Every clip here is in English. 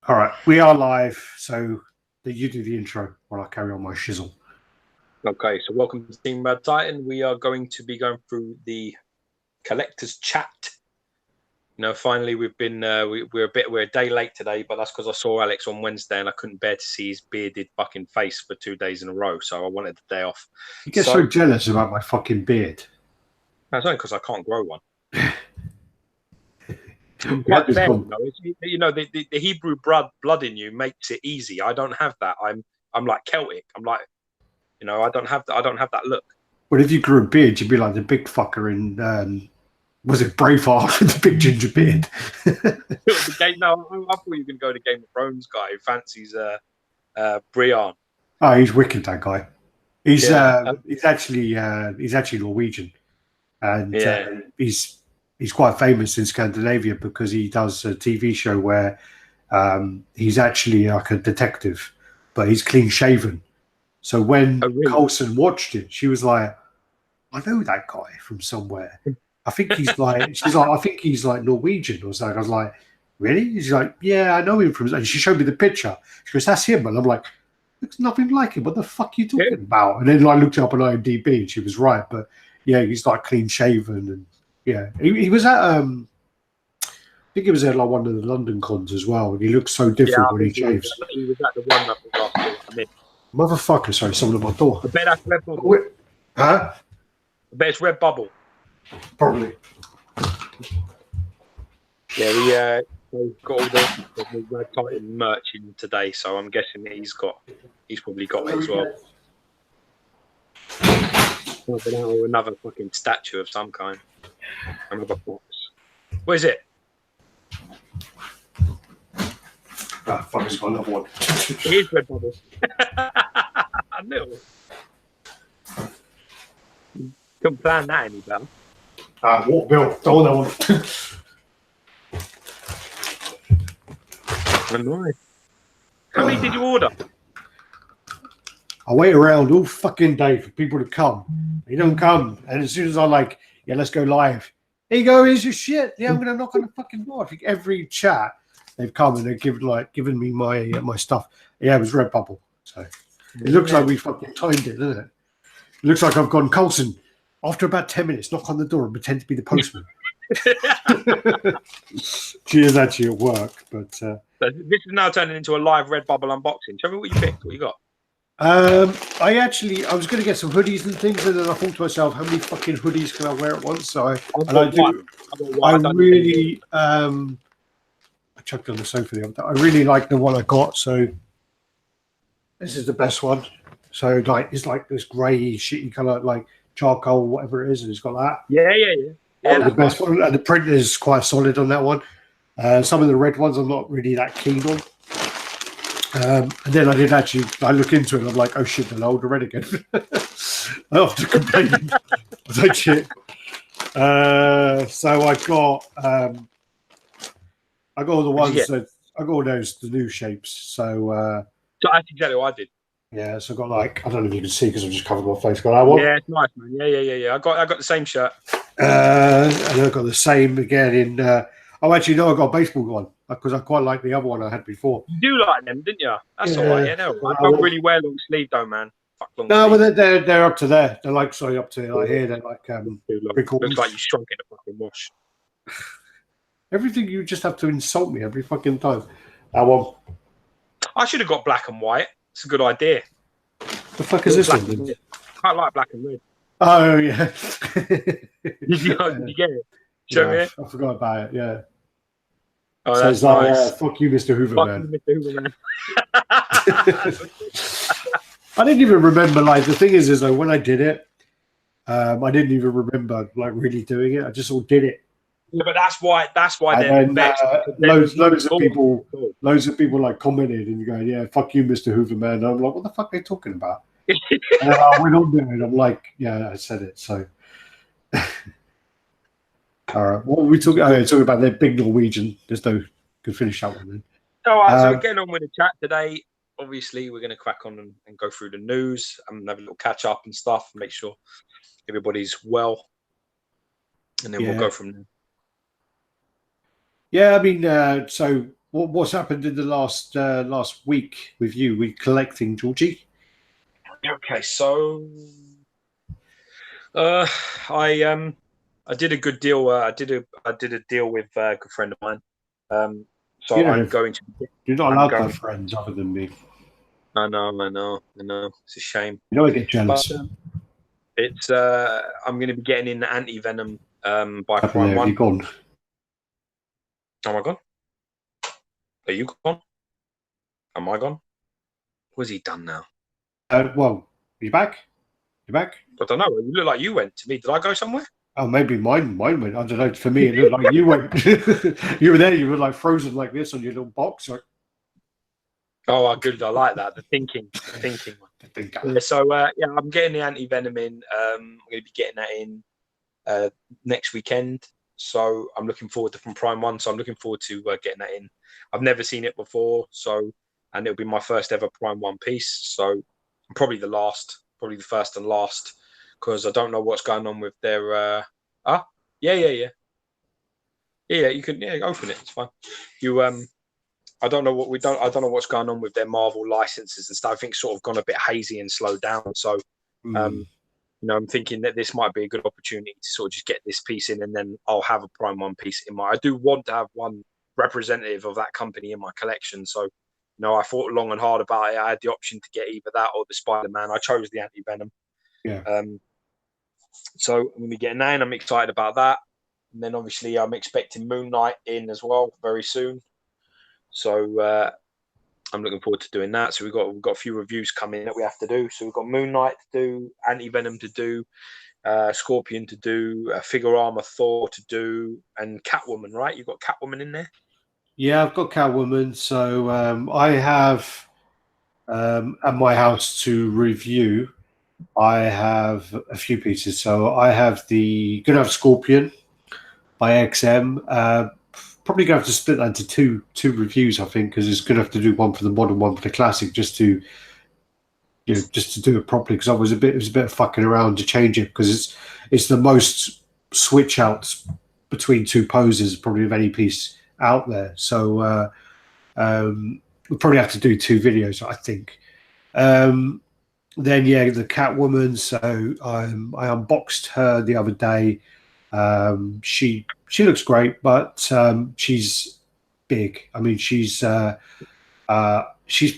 All right, we are live, so you do the intro while I carry on my shizzle. Okay, so welcome to Team Raddtitan. We are going to be going through the collector's chat. You know, finally we've been we're a day late today, but that's because I saw Alex on Wednesday and I couldn't bear to see his bearded fucking face for 2 days in a row, so I wanted the day off. You get so jealous about my fucking beard. That's only because I can't grow one. I'm quite fair, you know, the Hebrew blood in you makes it easy. I don't have that. I'm like Celtic. I'm like, you know, I don't have that look. Well, if you grew a beard, you'd be like the big fucker in was it Braveheart with the big ginger beard? No, I thought you were going to go to Game of Thrones guy who fancies Brian. Oh, he's wicked, that guy. He's actually Norwegian, and he's quite famous in Scandinavia because he does a TV show where he's actually like a detective, but he's clean shaven. So when Coulson watched it, she was like, "I know that guy from somewhere. I think he's like." She's like, "I think he's like Norwegian or something." I was like, "Really?" She's like, "Yeah, I know him from." And she showed me the picture. She goes, "That's him," and I'm like, "Looks nothing like him. What the fuck are you talking about?" And then I looked it up on IMDb, and she was right. But yeah, he's like clean shaven, and yeah, he was at I think he was at like one of the London cons as well, and he looks so different when he shaves. He was at the one that was after me. Motherfucker, sorry, someone at my door. I bet that's Red Bubble. Huh? I bet it's Red Bubble. Probably. Yeah, we got all the Raddtitan merch in today, so I'm guessing he's probably got it as well. Or another fucking statue of some kind. Another box. What is it? Ah, fuck, it's got another one. It is Red Bubble. I knew it. Couldn't plan that any better. What bill? Don't want that one. Nice. How many did you order? I wait around all fucking day for people to come. They don't come. And as soon as I like, yeah, let's go live. Here you go, here's your shit. Yeah, I'm gonna knock on the fucking door. I think every chat they've come and they've given me my stuff. Yeah, it was Red Bubble. So it looks like we fucking timed it, doesn't it? It looks like I've gone, Coulson, after about 10 minutes, knock on the door and pretend to be the postman. She is actually at work, but so this is now turning into a live Red Bubble unboxing. Tell me what you picked, what you got. I was going to get some hoodies and things, and then I thought to myself, how many fucking hoodies can I wear at once? So I chucked on the sofa the other day. I really like the one I got, so this is the best one. So like it's like this grey shitty colour, like charcoal, whatever it is, and it's got that. Yeah, the best one, and the print is quite solid on that one. Some of the red ones I'm not really that keen on. And then I look into it and I'm like, oh shit, they're old red again. I have to complain. I was like, shit. So I got all the ones that I got all those the new shapes. So that's exactly what I did. Yeah, so I got like, I don't know if you can see because I've just covered my face. Got that one. Yeah, it's nice, man. Yeah. I got the same shirt. And I got the same again in. Actually, no, I got a baseball one because I quite like the other one I had before. You do like them, didn't you? That's all right. Yeah, no, I don't really wear long sleeve though, man. Fuck long no, sleeve. But they're up to there. They're like up to like here. They're like looks like you shrunk in a fucking wash. Everything you just have to insult me every fucking time. That one. I should have got black and white. It's a good idea. The fuck is this one? I like black and red. Oh yeah. Did you get it? Show me it. I forgot about it. Yeah. Oh, so that's it's like, nice. Fuck you, Mr. Hoover, fuck man. You, Mr. Hoover, man. I didn't even remember. Like the thing is though, when I did it, I didn't even remember like really doing it. I just all did it. Yeah, but that's why they're the best. Loads of people like commented and you go, yeah, fuck you, Mr. Hoover, man. And I'm like, what the fuck are they talking about? And we're not doing it. I'm like, yeah, I said it. So, all right, what were we talking? Talking about their big Norwegian. There's no good finish that one then. All right, so we're getting on with the chat today. Obviously, we're going to crack on and go through the news and have a little catch up and stuff. Make sure everybody's well, and then we'll go from there. Yeah, I mean, so what's happened in the last week with you with collecting, Georgie? Okay, so I did a good deal. I did a deal with a good friend of mine. So You know, I'm going to. you're not I'm allowed to going. have friends other than me. I know. It's a shame. You know, I get But jealous. it's I'm going to be getting in the anti-venom by Happened Prime there? Have you One. gone? Am I gone? Are you gone? Am I gone? What's he done now? Well, you back? You back? I don't know. You look like you went to me. Did I go somewhere? Oh, maybe mine went. I don't know. For me, it looked like you went. You were there. You were like frozen like this on your little box. Like, Oh, good. I like that. The thinking one. I think. Yeah, so yeah, I'm getting the anti-venom in. I'm going to be getting that in next weekend. So I'm looking forward to from Prime One. So I'm looking forward to getting that in. I've never seen it before, and it'll be my first ever Prime One piece. So probably probably the first and last, because I don't know what's going on with their. Yeah. You can open it. It's fine. You I don't know what we don't. I don't know what's going on with their Marvel licenses and stuff. I think it's sort of gone a bit hazy and slowed down. So I'm thinking that this might be a good opportunity to sort of just get this piece in, and then I'll have a Prime One piece in my. I do want to have one representative of that company in my collection. So, I thought long and hard about it. I had the option to get either that or the Spider-Man. I chose the Anti-Venom. Yeah. So I'm gonna be getting that, and I'm excited about that. And then obviously I'm expecting Moon Knight in as well very soon. So I'm looking forward to doing that. So we've got a few reviews coming that we have to do. So we've got Moon Knight to do, Anti-Venom to do, Scorpion to do, Figure Armor Thor to do, and Catwoman, right? You've got Catwoman in there? Yeah, I've got Catwoman. So I have at my house to review. I have a few pieces. So I have gonna have Scorpion by XM. Probably gonna have to split that into two reviews, I think, because it's gonna have to do one for the modern, one for the classic, just to just to do it properly. Because it was a bit of fucking around to change it because it's the most switch outs between two poses probably of any piece out there. So we'll probably have to do two videos, I think. Then yeah, the Catwoman. So I unboxed her the other day. She looks great, but she's big. I mean, she's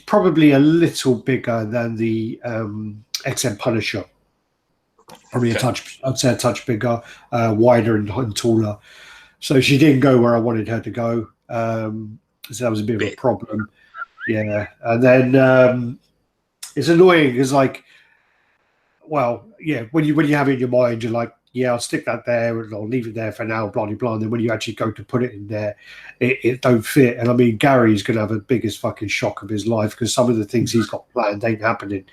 probably a little bigger than the XM Punisher. Probably a touch. I'd say a touch bigger, wider and taller. So she didn't go where I wanted her to go. So that was a bit of a problem. Yeah, and then it's annoying because when you have it in your mind, you're like, yeah, I'll stick that there and I'll leave it there for now, blah blah blah. And then when you actually go to put it in there, it don't fit. And I mean, Gary's gonna have the biggest fucking shock of his life because some of the things he's got planned ain't happening.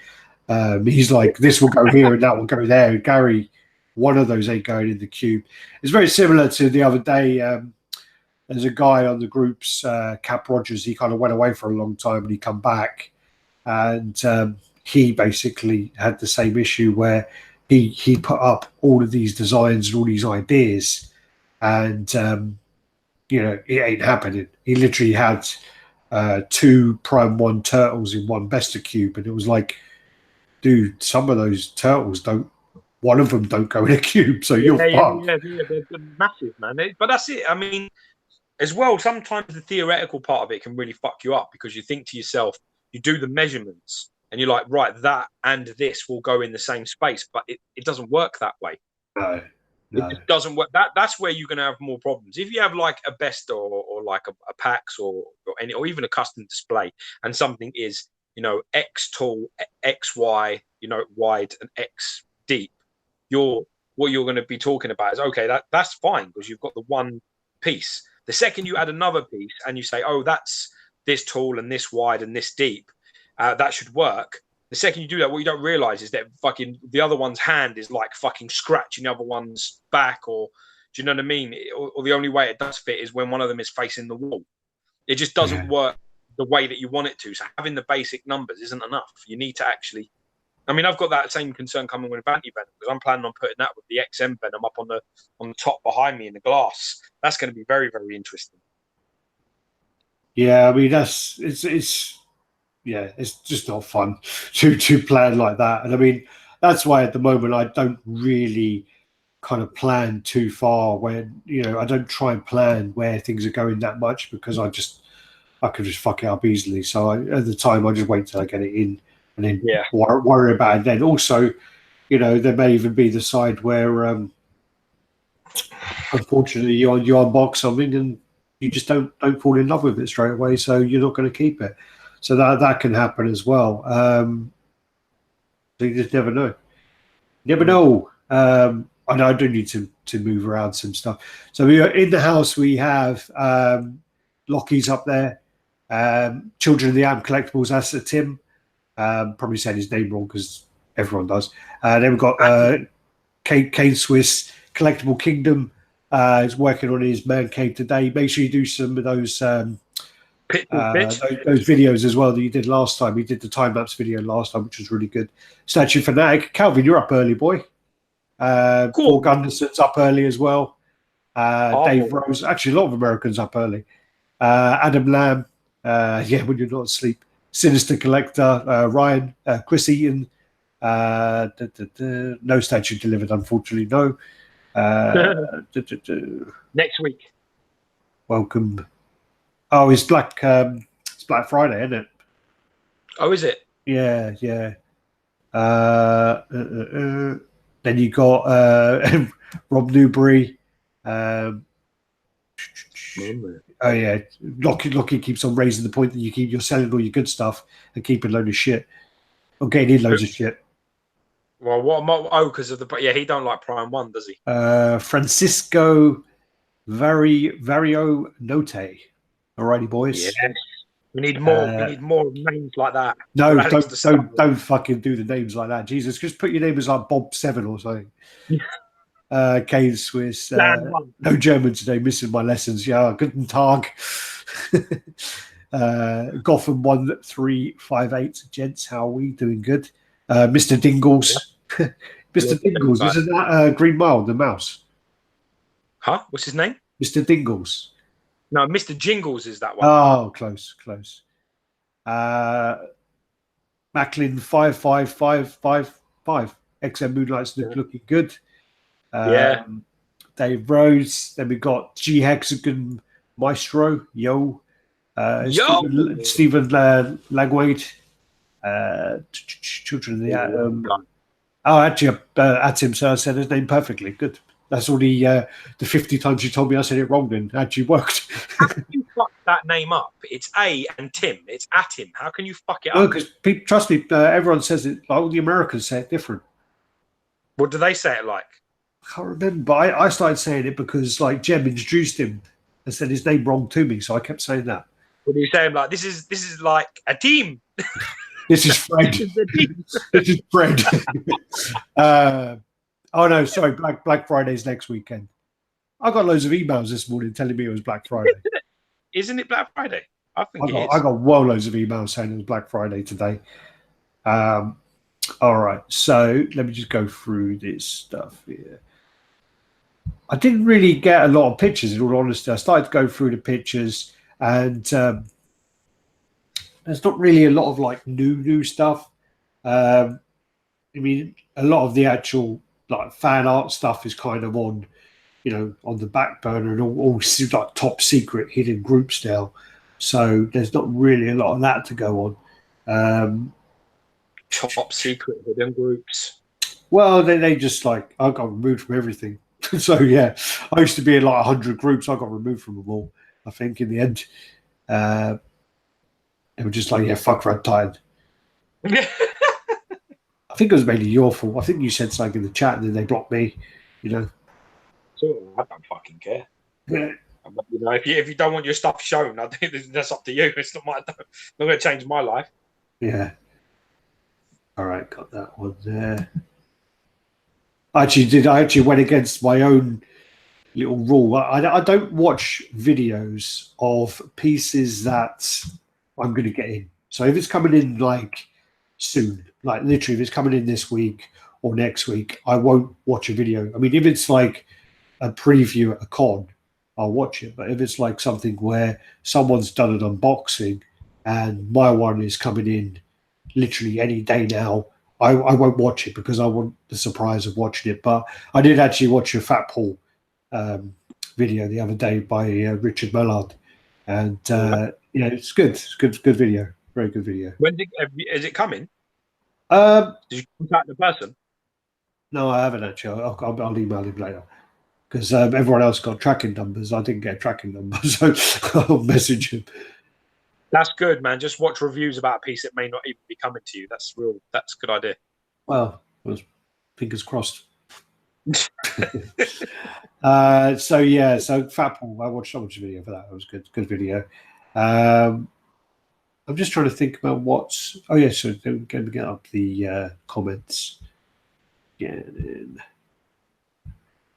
He's like, this will go here and that will go there. Gary, one of those ain't going in the cube. It's very similar to the other day. There's a guy on the group's Cap Rogers. He kind of went away for a long time and he come back, and he basically had the same issue where he put up all of these designs and all these ideas, and it ain't happening. He literally had two Prime One turtles in one Besta cube, and it was like, dude, some of those turtles don't. One of them don't go in a cube, so you're fucked. Yeah, they're massive, man. But that's it. I mean, as well, sometimes the theoretical part of it can really fuck you up because you think to yourself, you do the measurements and you're like, right, that and this will go in the same space, but it doesn't work that way. No. It just doesn't work. That's where you're going to have more problems. If you have like a Besta or like a PAX or even a custom display, and something is X tall, X Y, wide, and X deep, what you're going to be talking about is okay. That's fine because you've got the one piece. The second you add another piece and you say, oh, that's this tall and this wide and this deep, that should work. The second you do that, what you don't realize is that fucking the other one's hand is like fucking scratching the other one's back, or do you know what I mean? Or the only way it does fit is when one of them is facing the wall. It just doesn't work the way that you want it to. So having the basic numbers isn't enough. You need to actually. I mean, I've got that same concern coming with Anti-Venom because I'm planning on putting that with the XM Venom up on the top behind me in the glass. That's going to be very, very interesting. Yeah, I mean it's just not fun to plan like that. And I mean that's why at the moment I don't really kind of plan too far when I don't try and plan where things are going that much because I could just fuck it up easily. So at the time I just wait till I get it in and then worry about it. Then also, there may even be the side where unfortunately you unbox something and you just don't fall in love with it straight away, so you're not going to keep it. So that can happen as well. So you just never know. Never know. I know I do need to move around some stuff. So we are in the house. We have Lockie's up there. Children of the Atom Collectibles. That's Tim. Probably saying his name wrong because everyone does. Then we've got Kane Swiss Collectible Kingdom. Is working on his man cave today. Make sure you do some of those those videos as well that you did last time. You did the time lapse video last time, which was really good. Statue Fanatic. Calvin, you're up early, boy. Cool. Paul Gunderson's up early as well. Dave Rose. Actually, a lot of Americans up early. Adam Lamb. When you're not asleep. Sinister Collector. Ryan. Chris Eaton. No statue delivered, unfortunately. No. Next week. Welcome. Oh, it's Black Friday, isn't it? Oh, is it? Yeah. Then you got Rob Newbury. Oh yeah, Lockie keeps on raising the point that you're selling all your good stuff and keeping a load of shit, or getting in loads of shit. Well, what am I? Oh, because of he don't like Prime 1, does he? Francisco Vario Note. Alrighty, boys. Yes. We need more. We need more names like that. No, don't fucking do the names like that. Jesus, just put your name as like Bob 7 or something. Kane Swiss. No German today. Missing my lessons. Yeah, guten Tag. Gotham 1358. Gents, how are we doing? Good. Mr. Dingles. Mr. Dingles. Isn't that Green Mile, the mouse? Huh? What's his name? Mr. Dingles. No, Mr. Jingles is that one. Oh, close. Macklin 55555. XM Moonlight's looking good. Dave Rose. Then we got G Hexagon Maestro. Yo. Stephen Lagwade. Children of the Atom. Actually, Atim, so I said his name perfectly. Good. That's all the 50 times you told me I said it wrong then. Actually worked. How can you fuck that name up? It's A and Tim. It's Atim. How can you fuck it up? No, because trust me, everyone says it, like all the Americans say it different. What do they say it like? I can't remember. I started saying it because like Jem introduced him and said his name wrong to me, so I kept saying that. What do you say? Like, this is like a team. This is Fred. This is Fred. Oh no, sorry. Black Friday's next weekend. I got loads of emails this morning telling me it was Black Friday. Isn't it Black Friday? I think it is. I got loads of emails saying it was Black Friday today. All right, so let me just go through this stuff here. I didn't really get a lot of pictures, in all honesty. I started to go through the pictures, and there's not really a lot of like new stuff. I mean, a lot of the actual like fan art stuff is kind of on, on the back burner and all like top secret hidden groups now. So there's not really a lot of that to go on. Top secret hidden groups. Well, they just like I got removed from everything. So yeah, I used to be in like 100 groups. I got removed from them all. I think in the end, they were just like, yeah, fuck Raddtitan. I think it was mainly your fault. I think you said something in the chat and then they blocked me, So I don't fucking care. Yeah. If you don't want your stuff shown, I think that's up to you. It's not not going to change my life. Yeah. All right, got that one there. I actually went against my own little rule. I don't watch videos of pieces that I'm going to get in. So if it's coming in like soon, like literally if it's coming in this week or next week, I won't watch a video. I mean, if it's like a preview at a con, I'll watch it. But if it's like something where someone's done an unboxing and my one is coming in literally any day now, I won't watch it because I want the surprise of watching it. But I did actually watch a Fat Paul video the other day by Richard Mallard, and it's good. It's good video. Very good video. When is it coming? Did you contact the person? No, I haven't actually. I'll email him later because everyone else got tracking numbers. I didn't get a tracking number, so I'll message him. That's good, man. Just watch reviews about a piece that may not even be coming to you. That's a good idea. Well, fingers crossed. So Fat Paul, I watched a video for that. It was good video. I'm just trying to think about what's. Oh yeah, so going to get up the comments. Yeah.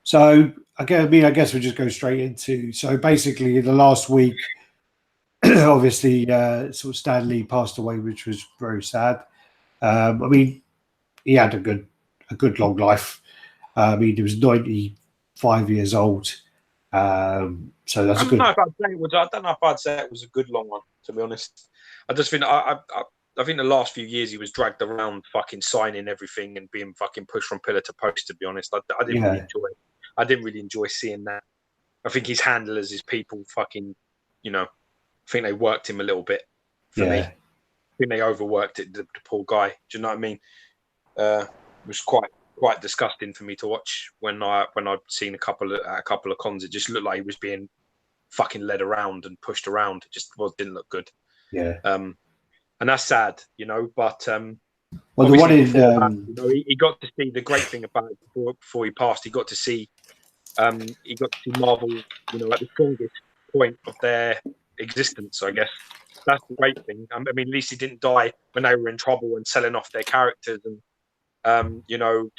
So again, I guess we'll just go straight into. So basically, in the last week, obviously, sort of Stan Lee passed away, which was very sad. I mean, he had a good long life. I mean, he was 95 years old. So that's good. I don't know if I'd say it was a good long one, to be honest. I just think I think the last few years he was dragged around, fucking signing everything and being fucking pushed from pillar to post. To be honest, I didn't really enjoy it. I didn't really enjoy seeing that. I think his handlers, his people, fucking, I think they worked him a little bit. For me, I think they overworked it. The poor guy. Do you know what I mean? It was quite disgusting for me to watch when I'd seen a couple of cons. It just looked like he was being fucking led around and pushed around. It just didn't look good. Yeah. And that's sad, But well, the one in he got to see the great thing about it before he passed. He got to see Marvel, at the strongest point of their existence. I guess that's the great thing. I mean, at least he didn't die when they were in trouble and selling off their characters and to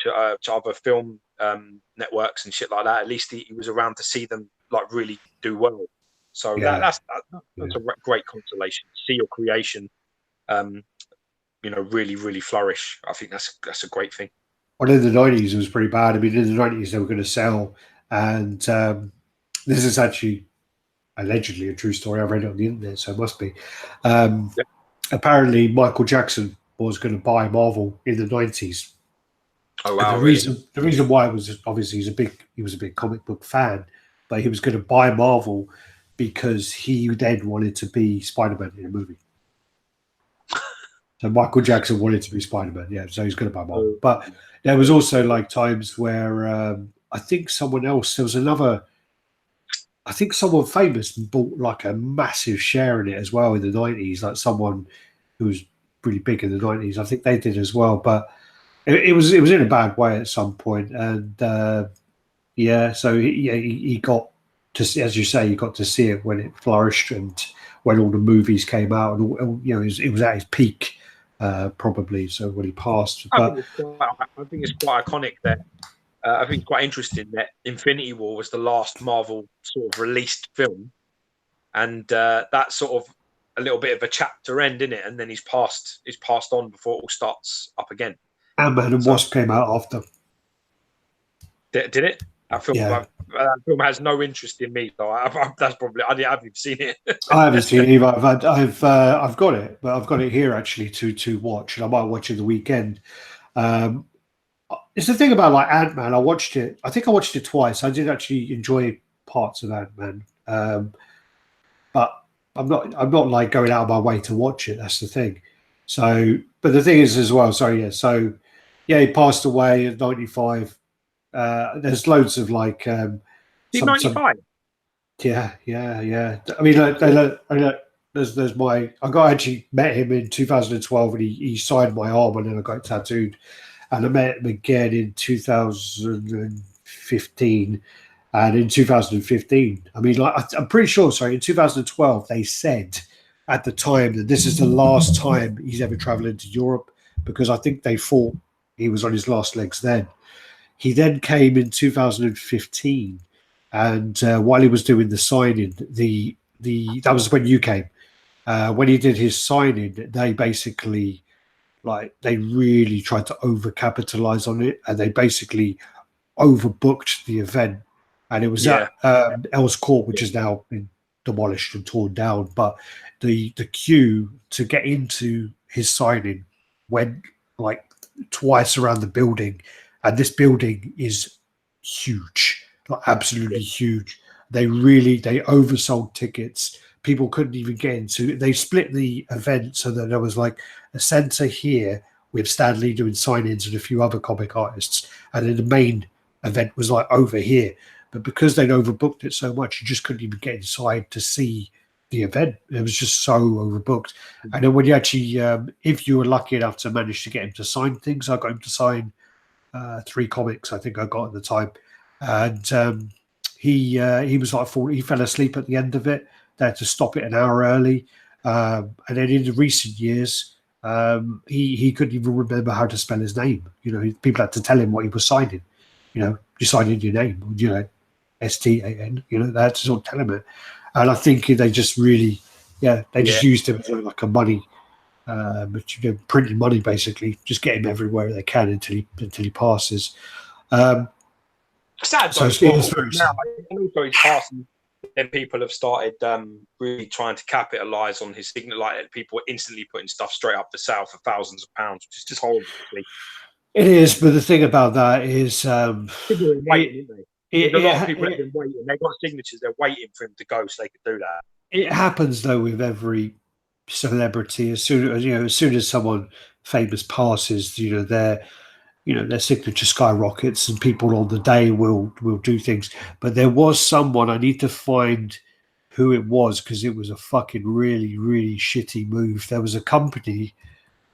other film networks and shit like that. At least he was around to see them like really do well. So that's a great consolation. See your creation, really, really flourish. I think that's a great thing. Well, in the 90s, it was pretty bad. I mean, in the 90s, they were going to sell, and this is actually allegedly a true story. I read it on the internet, so it must be. Apparently, Michael Jackson was going to buy Marvel in the 90s. Oh wow! The reason why was obviously he was a big comic book fan, but he was going to buy Marvel because he then wanted to be Spider-Man in a movie. So Michael Jackson wanted to be Spider-Man, so he's going to buy Marvel. But there was also like times where I think someone famous bought like a massive share in it as well in the 90s, like someone who was really big in the 90s. I think they did as well, but it was in a bad way at some point. And so he got to see, as you say, he got to see it when it flourished and when all the movies came out, and it was at his peak. Probably so when he passed. I think it's quite iconic that I think it's quite interesting that Infinity War was the last Marvel sort of released film, and that's sort of a little bit of a chapter end in it, and then he's passed on before it all starts up again. Ant-Man and Wasp came out after. Did it? That film has no interest in me, so that's probably I haven't seen it. I haven't seen it either. I've got it, but I've got it here actually to watch, and I might watch it the weekend. It's the thing about like Ant-Man. I think I watched it twice. I did actually enjoy parts of Ant-Man, but I'm not like going out of my way to watch it. That's the thing. So, but the thing is as well. So he passed away at 95. There's loads of like 95. Yeah. I mean, I actually met him in 2012, and he signed my arm, and then I got it tattooed. And I met him again in 2015, and in 2015, I mean, like I'm pretty sure. Sorry, in 2012, they said at the time that this is the last time he's ever traveling to Europe, because I think they thought he was on his last legs then. He then came in 2015, and while he was doing the signing, that was when you came. When he did his signing, they basically they really tried to overcapitalize on it, and they basically overbooked the event. and it was at Earls Court, which has now been demolished and torn down. But the queue to get into his signing went like twice around the building, and this building is huge, like absolutely huge. They oversold tickets. People couldn't even get into. They split the event so that there was like a center here with Stan Lee doing sign-ins and a few other comic artists, and then the main event was like over here. But because they'd overbooked it so much, you just couldn't even get inside to see the event. It was just so overbooked. And then when you actually, if you were lucky enough to manage to get him to sign things, I got him to sign 3 comics, I think I got at the time. And he was like he fell asleep at the end of it. They had to stop it an hour early. And then in the recent years, he couldn't even remember how to spell his name. You know, people had to tell him what he was signing. You know, you sign in your name, you know, STAN, you know, they had to sort of tell him it. And I think they just really, just used him as like a money, but you know, printing money basically, just get him everywhere they can until he passes. Sad, so it's very sad. And also he's passing. Then people have started really trying to capitalize on his signature. Like people are instantly putting stuff straight up for sale for thousands of pounds, which is just horrible. It is, but the thing about that is, people are waiting, isn't they? A lot of people have been waiting. They've got signatures. They're waiting for him to go so they could do that. It happens though with every celebrity. As soon as someone famous passes, their signature skyrockets, and people on the day will do things. But there was someone, I need to find who it was, because it was a fucking really, really shitty move. There was a company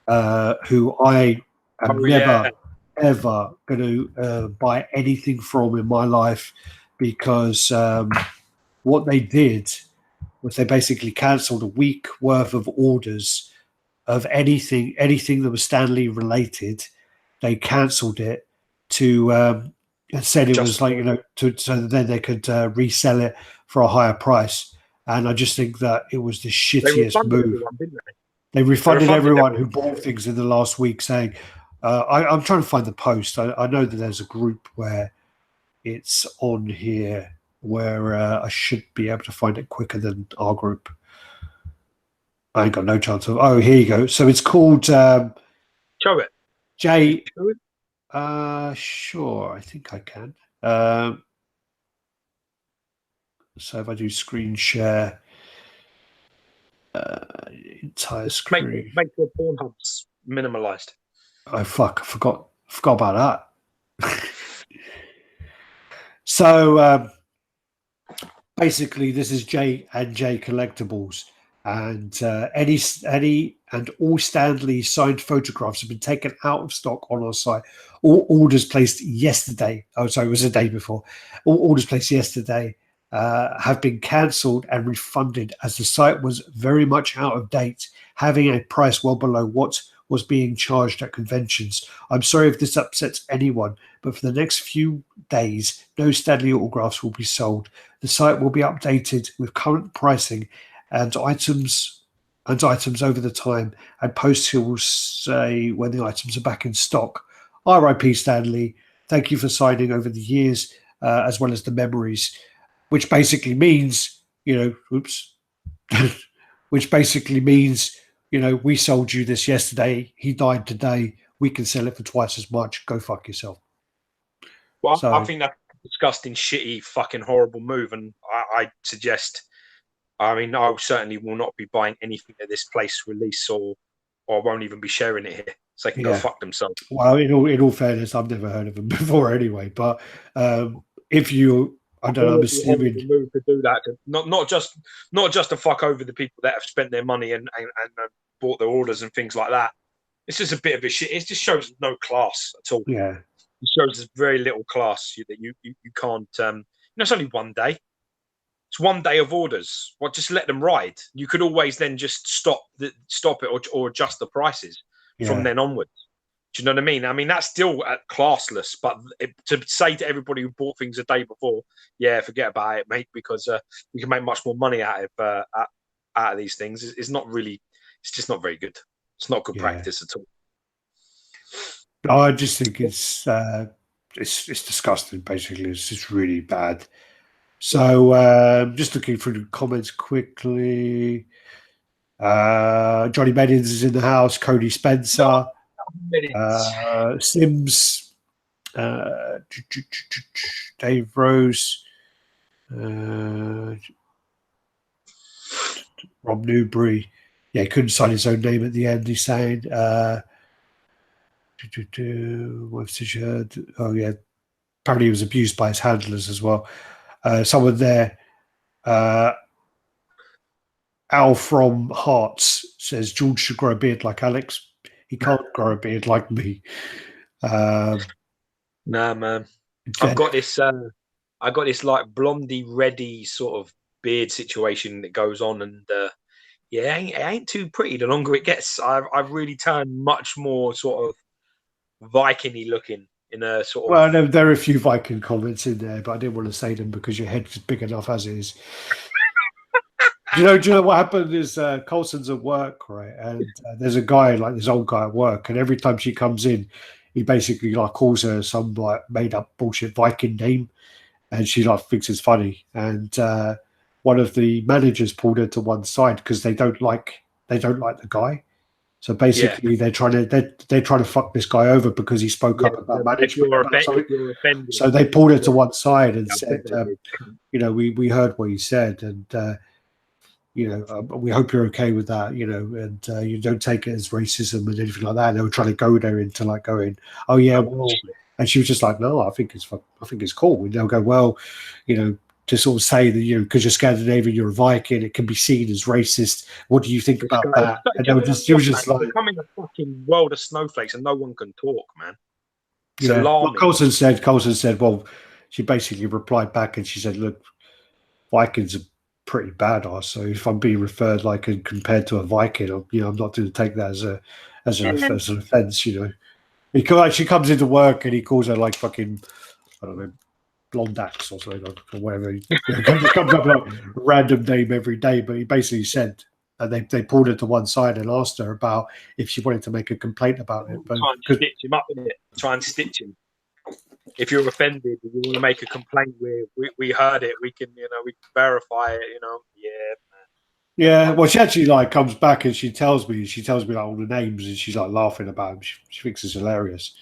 who I am never ever going to buy anything from in my life, because what they did was they basically cancelled a week worth of orders of anything that was Stan Lee related. They cancelled it to and said it was like, so that then they could resell it for a higher price. And I just think that it was the shittiest move. Everyone, didn't they? They refunded everyone who bought things in the last week, saying, I'm trying to find the post. I know that there's a group where it's on here where I should be able to find it quicker than our group. I ain't got no chance of. Oh, here you go. So it's called Show it. Jay. Sure, I think I can. So if I do screen share, entire screen. Make your Pornhubs minimalized. Oh fuck! I forgot about that. So basically, this is J and J Collectibles, and any and all Stan Lee signed photographs have been taken out of stock on our site. All orders placed yesterday. Oh, sorry, it was a day before. All orders placed yesterday have been cancelled and refunded, as the site was very much out of date, having a price well below what was being charged at conventions. I'm sorry if this upsets anyone, but for the next few days, no Stan Lee autographs will be sold. The site will be updated with current pricing and items over the time, and posts will say when the items are back in stock. R.I.P. Stan Lee. Thank you for signing over the years, as well as the memories. Which basically means, which basically means, we sold you this yesterday. He died today. We can sell it for twice as much. Go fuck yourself. Well, I think that's a disgusting, shitty, fucking horrible move. And I suggest, I certainly will not be buying anything that this place release, or won't even be sharing it here. So they can go fuck themselves. Well, in all fairness, I've never heard of them before anyway. But if you... I don't know. I'm assuming move to do that, not just to fuck over the people that have spent their money and bought their orders and things like that. It's just a bit of a shit. It just shows no class at all. Yeah, it shows there's very little class that you can't. It's only one day. It's 1 day of orders. Well, just let them ride. You could always then just stop it or adjust the prices from then onwards. Do you know what I mean? That's still classless, but to say to everybody who bought things a day before, forget about it, mate, because you can make much more money out of these things. It's not really. It's just not very good. It's not good practice at all. I just think it's it's disgusting. Basically, it's just really bad. So just looking through the comments quickly. Johnny Meddins is in the house. Cody Spencer, Sims, Dave Rose, Rob Newbury. Yeah, he couldn't sign his own name at the end. He's saying, what's his shirt? Oh yeah, apparently he was abused by his handlers as well. Someone there. Al from Hearts says George should grow a beard like Alex. He can't grow a beard like me. Nah, man. I've got this like blondie reddy sort of beard situation that goes on, and yeah, it ain't too pretty the longer it gets. I've really turned much more sort of Viking-y looking in a sort of. Well, there are a few Viking comments in there, but I didn't want to say them because your head's big enough as it is. Do you know what happened is Colson's at work, right? And there's a guy, like this old guy at work, and every time she comes in, he basically like calls her some like made up bullshit Viking name, and she like thinks it's funny. And one of the managers pulled her to one side because they don't like the guy. So basically, they're trying to fuck this guy over because he spoke up about management. So they pulled her to one side and said, we heard what you said, and we hope you're okay with that, and you don't take it as racism and anything like that. And they were trying to go there into like going, oh yeah, well, and she was just like, no, I think it's cool. And they'll go, well, to sort of say that because you're Scandinavian, you're a Viking, it can be seen as racist. What do you think about that? And she was just like, becoming a fucking world of snowflakes, and no one can talk, man. It's alarming. Well, Colson said, well, she basically replied back and she said, look, Vikings are pretty badass. So if I'm being referred like and compared to a Viking, I'm not going to take that as an offense. She comes into work and he calls her like fucking, I don't know, Blondax or something or whatever. It comes up like a random name every day, but he basically said, and they pulled her to one side and asked her about if she wanted to make a complaint about it. But try and stitch him up in it. Try and stitch him. If you're offended, you want to make a complaint. We heard it. We can we can verify it. Yeah. Well, she actually like comes back and she tells me like all the names and she's like laughing about them. She thinks it's hilarious.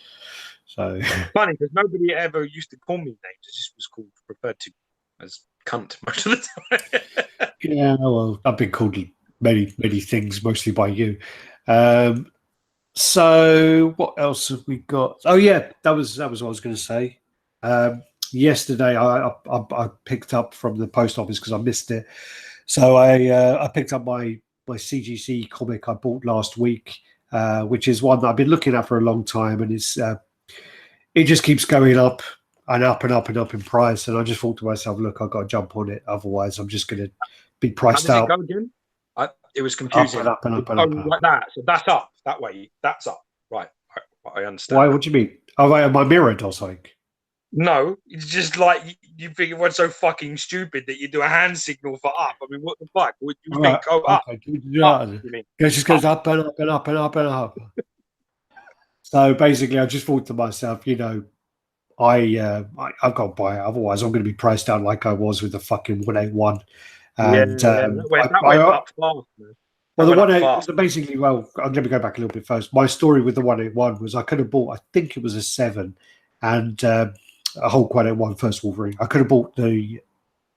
So funny because nobody ever used to call me names. It just was referred to as cunt most of the time. Yeah. Well, I've been called many things, mostly by you. So what else have we got? Oh yeah, that was what I was going to say. Yesterday, I picked up from the post office because I missed it. So I picked up my CGC comic I bought last week, which is one that I've been looking at for a long time, and it just keeps going up and up and up and up in price. And I just thought to myself, look, I've got to jump on it, otherwise I'm just going to be priced out. How does it go again? It was confusing. Up and up and up. Like that. So that's up that way. That's up. Right. I understand. Why? What do you mean? Oh, right, am I mirrored or something? No, it's just like you think it was so fucking stupid that you do a hand signal for up. I mean, what the fuck? Would you think? Oh, up. It just goes up and up and up and up and up. So basically, I just thought to myself, I've got to buy it. Otherwise, I'm going to be priced out like I was with the fucking 181. And that went up fast, man. Well, the 181 basically. Well, let me go back a little bit first. My story with the 181 was I could have bought. I think it was a 7 and a Hulk 181 First Wolverine. I could have bought the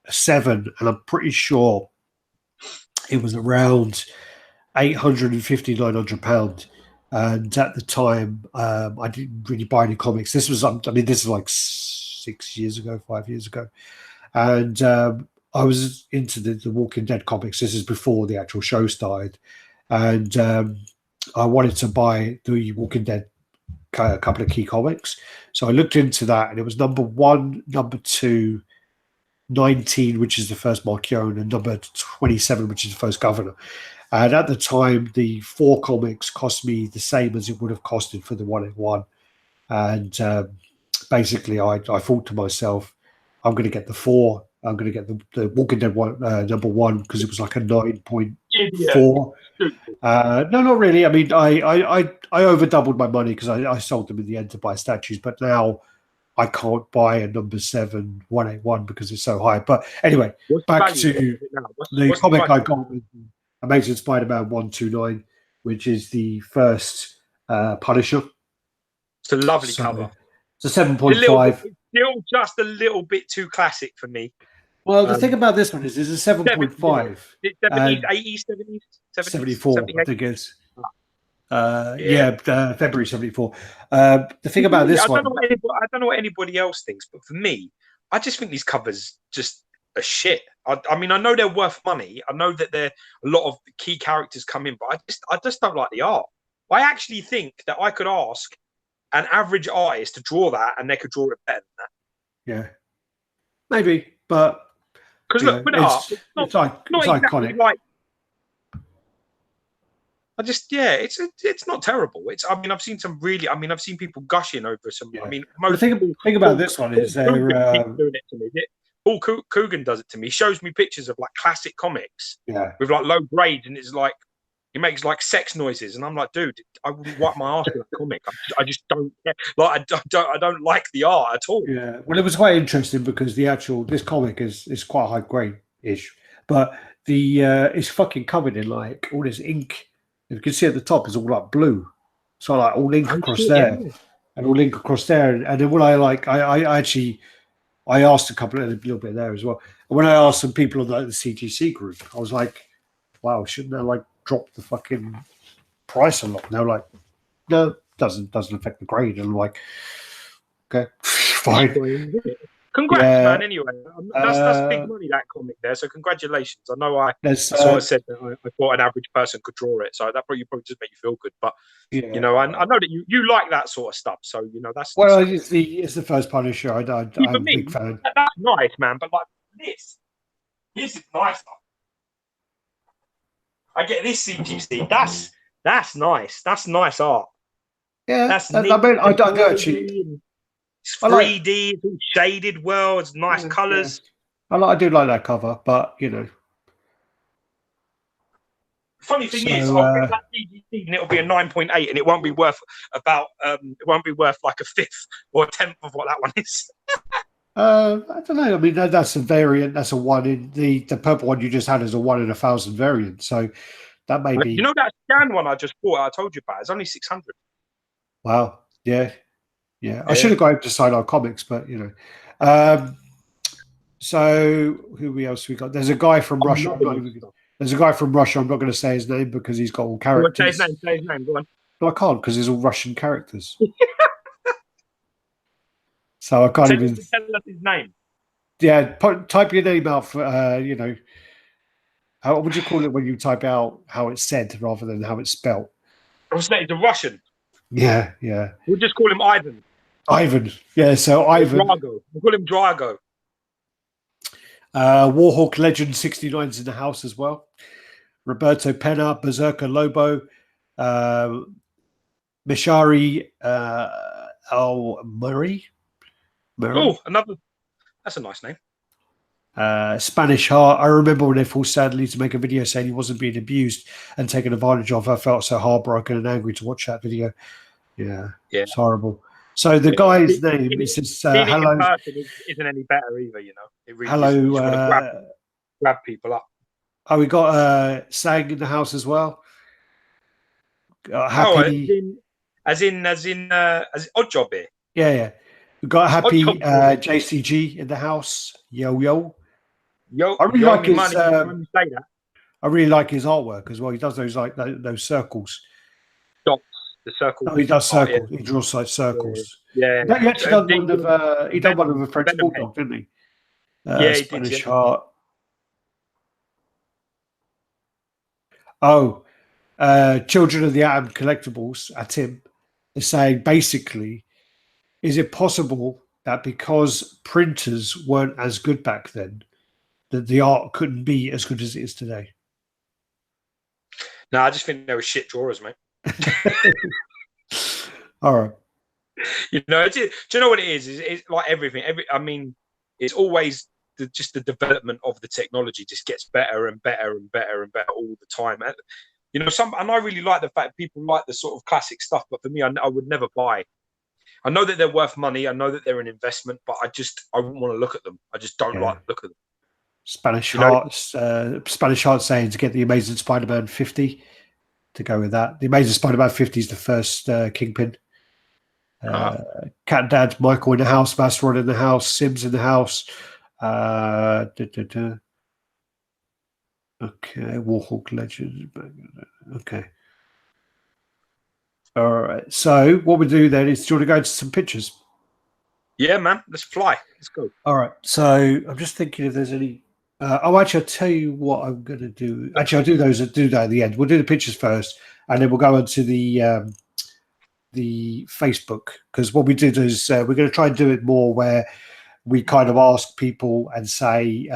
7, and I'm pretty sure it was around £850, £900. And at the time, I didn't really buy any comics. This was like 5 years ago, and I was into the Walking Dead comics. This is before the actual show started, and I wanted to buy the Walking Dead couple of key comics. So I looked into that, and it was number 1, number 2, 19, which is the first Marchione, and number 27, which is the first Governor. And at the time, the 4 comics cost me the same as it would have costed for the 181. And basically, I thought to myself, I'm going to get the 4. I'm going to get the Walking Dead one, number 1, because it was like a 9.4. No, not really. I mean, I over doubled my money because I sold them in the end to buy statues. But now I can't buy a number 7 181 because it's so high. But anyway, back to the comic I got, Amazing Spider-Man 129, which is the first Punisher. It's a lovely cover. It's a 7.5. Still just a little bit too classic for me. Well, the thing about this one is it's a 7.5. 70s, 80s, 70s, 74, I think it is. February 74. The thing about this one, I don't know what anybody else thinks, but for me, I just think these covers just are shit. I mean, I know they're worth money. I know that a lot of key characters come in, but I just don't like the art. I actually think that I could ask an average artist to draw that, and they could draw it better than that. Yeah, maybe, but because look, with art, it's not exactly iconic. Like, it's not terrible. I've seen some really. I've seen people gushing over some. Yeah. I mean, the thing about this one is they're doing it to me. Paul Coogan does it to me. He shows me pictures of like classic comics with like low grade, and it's like he makes like sex noises, and I'm like, dude, I wouldn't wipe my ass with a comic. I just don't care. Like I don't like the art at all. Yeah, well, it was quite interesting because this comic is quite high grade ish, but it's fucking covered in like all this ink. You can see at the top is all like blue, so like all ink across there, and all ink across there, and then when I asked a little bit there as well. And when I asked some people on the CGC group, I was like, "Wow, shouldn't they like drop the fucking price a lot?" And they were like, "No, doesn't affect the grade." And I'm like, "Okay, fine." Congrats, man. Anyway, that's big money, that comic there. So congratulations. I know I sort of said that I thought an average person could draw it, so that probably just make you feel good. But you know, I know that you like that sort of stuff. So you know, it's the first Punisher. I'm a big fan. That's nice, man. But like this is nice. I get this CGC. That's nice. That's nice art. Yeah, that's I mean, I don't actually. It's 3D, it's all shaded well, it's nice colours. Yeah. I do like that cover, but you know. Funny thing is, I'll get that CGC and it'll be a 9.8, and it won't be worth like a fifth or a tenth of what that one is. I don't know. I mean, that's a variant. That's a one in the purple one you just had is a 1 in 1,000 variant. So that may be. You know that scan one I just bought? I told you about. It's only 600. Wow. Yeah. Yeah, I should have gone to Sideshow Comics, but you know. So who else we got? There's a guy from Russia. I'm not going to say his name because he's got all characters. Say his name. Go on. No, I can't because there's all Russian characters. So I can't even tell us his name. Yeah, type your name out for you know. What would you call it when you type out how it's said rather than how it's spelled? I was saying he's a Russian. Yeah. We'll just call him Ivan. Yeah, so Ivan. Drago. We'll call him Drago. Warhawk Legend 69's in the house as well. Roberto Pena, Berserker Lobo, Mishari Al Murray. Oh, that's a nice name. Spanish Heart. I remember when they forced Sadly to make a video saying he wasn't being abused and taken advantage of. I felt so heartbroken and angry to watch that video. Yeah. It's horrible. So the guy's name is just hello. Isn't any better either, you know. It really hello. Grab people up. Oh, we got Sang in the house as well. Happy. As in Odd Job here. Yeah. We got Happy JCG in the house. Yo. I really like his. I really like his artwork as well. He does those circles. Dots. The circles. No, he does circles. He draws like circles. Yeah. He actually done one of. He done one of a French bulldog, didn't he? Yeah, he Spanish did. Heart. Oh, Children of the Atom Collectibles. Tim is saying basically, is it possible that because printers weren't as good back then, that the art couldn't be as good as it is today? No, I just think they were shit drawers, mate. All right. You know, do you know what it is? It's like everything. I mean, it's always just the development of the technology just gets better and better and better and better all the time. And, you know, and I really like the fact people like the sort of classic stuff, but for me, I would never buy. I know that they're worth money. I know that they're an investment, but I wouldn't want to look at them. I just don't like to look at them. Spanish Hearts saying to get the Amazing Spider-Man 50 to go with that. The Amazing Spider-Man 50 is the first Kingpin. Cat and Dad, Michael in the house, Masteron in the house, Sims in the house. Okay, Warhawk Legend. Okay. All right. So what we do then is, do you want to go into some pictures? Yeah, man. Let's fly. Let's go. All right. So I'm just thinking if there's any. Actually, I'll tell you what I'm going to do. Actually, I'll do that at the end. We'll do the pictures first, and then we'll go into the Facebook, because what we did is we're going to try and do it more where we kind of ask people and say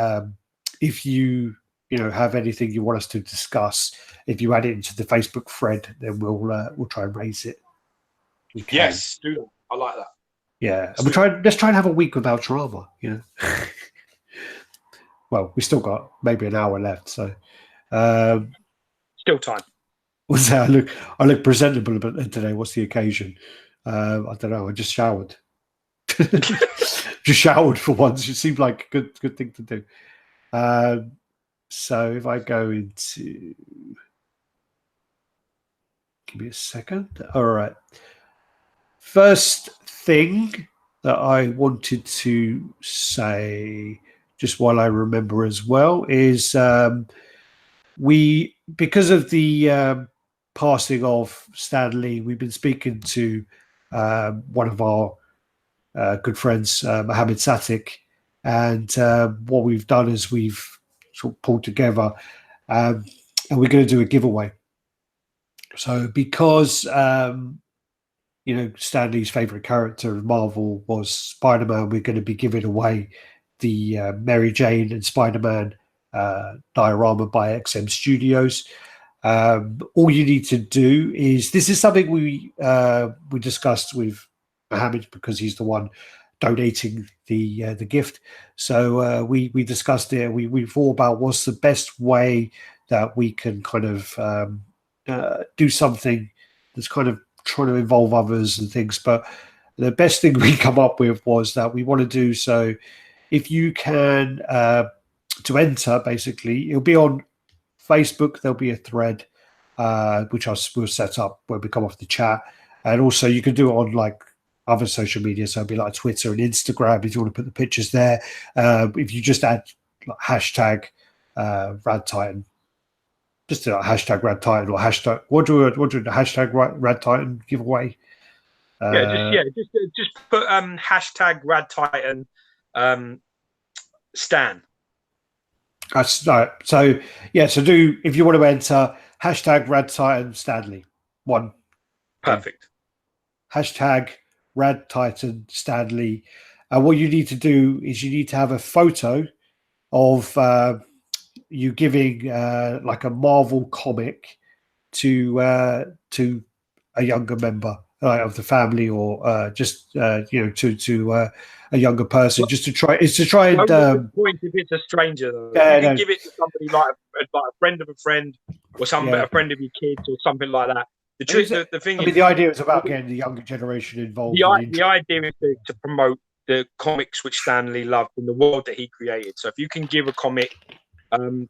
if you have anything you want us to discuss, if you add it into the Facebook thread, then we'll try and raise it. Yes, do that. I like that. Yeah, and let's try and have a week without drama. Well, we still got maybe an hour left, so still time. What's that? I look presentable today. What's the occasion? I don't know. I just showered. Just showered for once. It seemed like a good thing to do. So if I go into, give me a second. All right. First thing that I wanted to say, just while I remember as well, is because of the passing of Stan Lee, we've been speaking to one of our good friends, Mohammed Satik, and what we've done is we've sort of pulled together, and we're going to do a giveaway. So because Stan Lee's favorite character in Marvel was Spider-Man, we're going to be giving away the Mary Jane and Spider-Man diorama by XM Studios. All you need to do is, this is something we discussed with Mohammed, because he's the one donating the gift. So we discussed it. We thought about what's the best way that we can kind of do something that's kind of trying to involve others and things. But the best thing we come up with was that we want to do, so if you can to enter, basically it'll be on Facebook. There'll be a thread which we'll set up when we come off the chat, and also you can do it on like other social media, so it'll be like Twitter and Instagram if you want to put the pictures there. If you just add like, hashtag Raddtitan, just do like, hashtag Raddtitan or hashtag what do the hashtag Raddtitan giveaway. Just put hashtag Raddtitan Stan. That's right. So do, if you want to enter, hashtag Raddtitan Stanley. One. Perfect. Hashtag Raddtitan Stanley. What you need to do is you need to have a photo of you giving like a Marvel comic to a younger member of the family, or just to a younger person, just to try. It's to try and point if it's a stranger. Though. Yeah, you can give it to somebody like a friend of a friend, or a friend of your kids, or something like that. The thing is, the idea is about getting the younger generation involved. The idea is to promote the comics which Stan Lee loved in the world that he created. So if you can give a comic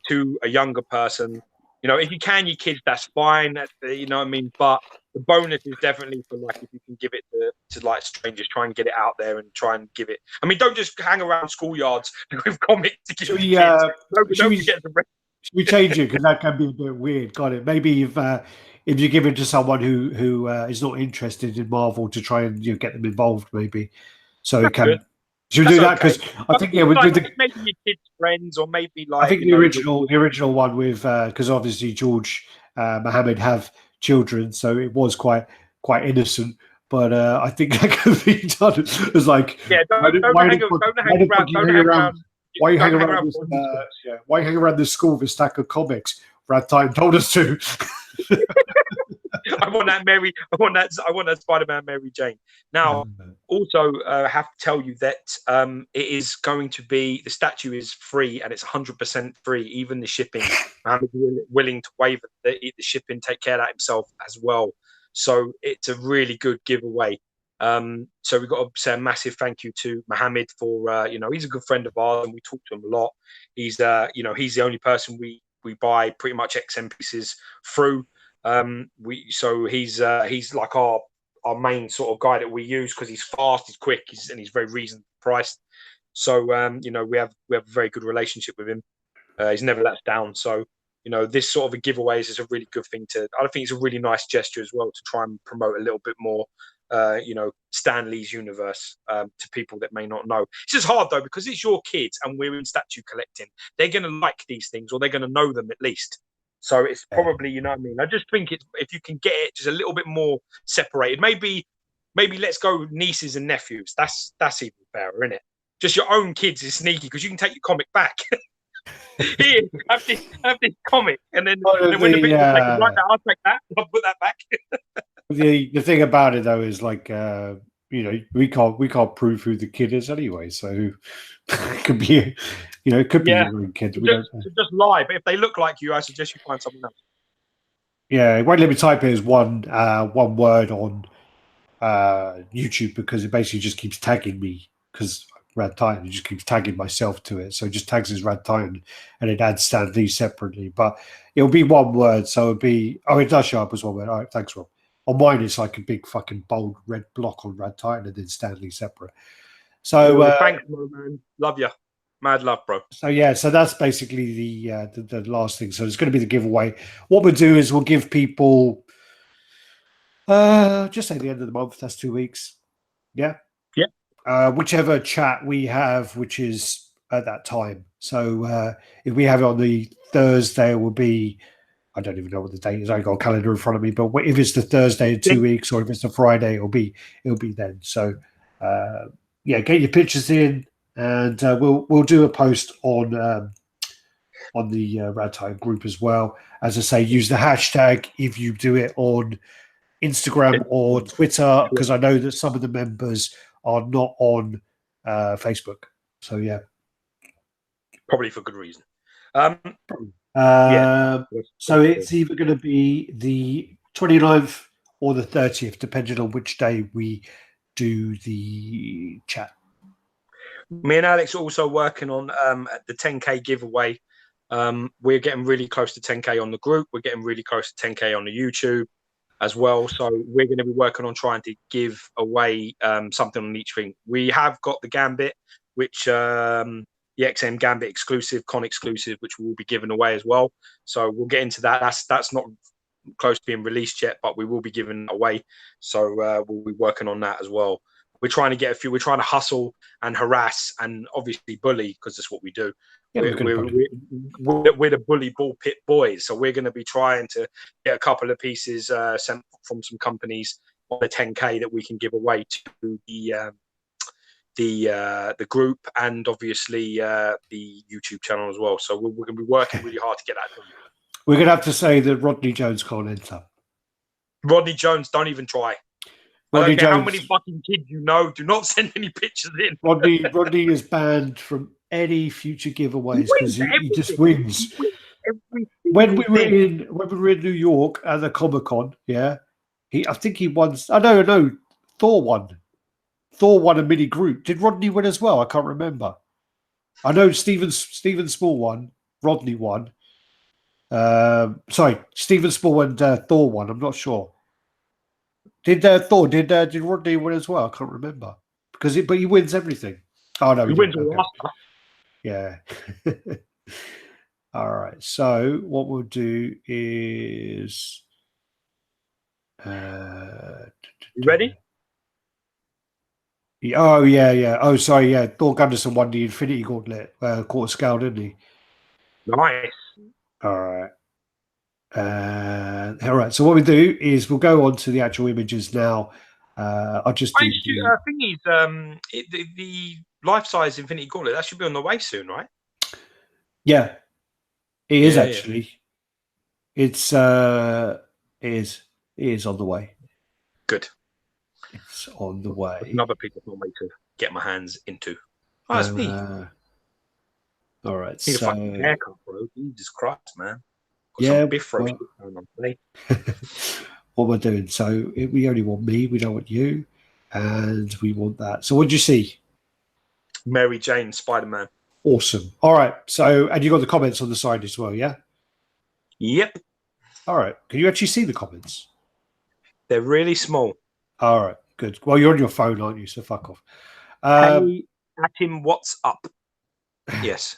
to a younger person, if you can, your kids, that's fine. You know what I mean? But the bonus is definitely for like if you can give it to like strangers, try and get it out there and try and give it. I mean, don't just hang around schoolyards with comics to give kids. Should we change it, because that can be a bit weird? Got it? Maybe if you give it to someone who is not interested in Marvel, to try and get them involved, maybe. So it can. Good. Should we do that? Because I think with maybe your kids' friends, or maybe like I think the original one with because obviously George Mohammed have children, so it was quite innocent. But I think that could be done as like why you hang around this school with a stack of comics? Raddtitan told us to. I want that Spider-Man Mary Jane. Now, also have to tell you that it is going to be, the statue is free, and it's 100% free, even the shipping. I'm willing to waive the shipping, take care of that himself as well. So it's a really good giveaway. So we've got to say a massive thank you to Mohammed for, he's a good friend of ours and we talk to him a lot. He's, he's the only person we buy pretty much XM pieces through. So he's like our main sort of guy that we use because he's fast, he's quick, and he's very reasonably priced. So we have a very good relationship with him. He's never let us down. So this sort of a giveaways is a really good thing I think it's a really nice gesture as well to try and promote a little bit more Stan Lee's universe to people that may not know. It's just hard though because it's your kids and we're in statue collecting. They're going to like these things or they're going to know them at least. So it's probably, you know what I mean? I just think if you can get it just a little bit more separated, maybe let's go nieces and nephews. That's even fairer, isn't it? Just your own kids is sneaky because you can take your comic back. Here, have this comic, and then when the bitch like, right, I'll take that. I'll put that back. The thing about it though is like we can't prove who the kid is anyway, so it could be it could be your own kid. Just lie, but if they look like you, I suggest you find someone else. Yeah, it won't let me type it as one word on YouTube because it basically just keeps tagging me because Raddtitan, it just keeps tagging myself to it, so it just tags as Raddtitan and it adds Stan Lee separately, but it'll be one word, so it'll be it does show up as one word. All right, thanks, Rob. On mine, it's like a big fucking bold red block on Raddtitan and then Stan Lee separate. So thanks, man. Love you. Mad love, bro. So that's basically the last thing. So it's going to be the giveaway. What we'll do is we'll give people just say the end of the month. That's 2 weeks. Yeah. Whichever chat we have, which is at that time. So if we have it on the Thursday, it will be, I don't even know what the date is. I got a calendar in front of me, but if it's the Thursday in 2 weeks, or if it's the Friday, it'll be then. So get your pictures in, and we'll do a post on the Raddtitan group as well. As I say, use the hashtag if you do it on Instagram or Twitter, because I know that some of the members are not on Facebook. So probably for good reason. So it's either going to be the 29th or the 30th, depending on which day we do the chat. Me and Alex are also working on the 10K giveaway. We're getting really close to 10K on the group. We're getting really close to 10K on the YouTube as well. So we're going to be working on trying to give away something on each thing. We have got the Gambit, which the XM Gambit exclusive, con exclusive, which we will be giving away as well. So we'll get into that. That's not close to being released yet, but we will be giving it away. So we'll be working on that as well. We're trying to get a few. We're trying to hustle and harass and obviously bully because that's what we do. Yeah, we're the bully ball pit boys, so we're going to be trying to get a couple of pieces sent from some companies on the 10K that we can give away to the group and obviously the YouTube channel as well. So we're going to be working really hard to get that done. We're going to have to say that Rodney Jones can't enter. Rodney Jones, don't even try. I don't care how many fucking kids you know. Do not send any pictures in. Rodney is banned from any future giveaways because he just wins. When we were in New York at the Comic-Con, I think he won. No, Thor won. Thor won a mini group. Did Rodney win as well? I can't remember. I know Stephen Small won. Rodney won. Stephen Small and Thor won. I'm not sure. Did Rodney win as well? I can't remember but he wins everything. Oh no, he wins all the stuff. Yeah. All right. So what we'll do is, you ready? Oh yeah. Oh sorry, yeah. Thor Gunderson won the Infinity Gauntlet quarter scale, didn't he? Nice. All right. All right. So what we do is we'll go on to the actual images now. I'll just do. I think the life-size Infinity Gauntlet that should be on the way soon, right? Yeah, it is actually. It's it is on the way. Good. It's on the way. Another people for me to get my hands into. Oh, that's me. All right. Need a fucking haircut, bro. Jesus Christ, man. What we're doing. So we only want me. We don't want you. And we want that. So what did you see? Mary Jane, Spider-Man. Awesome. All right. So, and you got the comments on the side as well, yeah? Yep. All right. Can you actually see the comments? They're really small. All right. Good. Well, you're on your phone, aren't you? So fuck off. Hey, at him, what's up? Yes.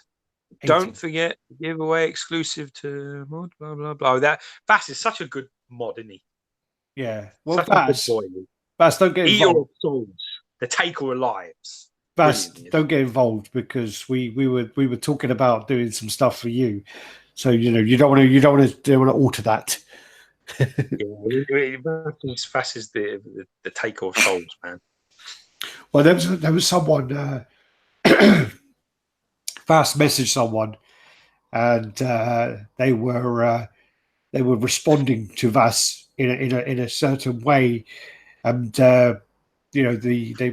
Don't forget giveaway exclusive to mod, blah blah blah. Vass is such a good mod, isn't he? Yeah. Well, Vass, don't get Eater involved. of souls, the taker of lives. Vass, don't get involved because we were talking about doing some stuff for you. So you don't want to alter that. Yeah, Vass is the taker of souls, man. Well, there was someone. Vass messaged someone, and they were responding to Vass in a certain way, and they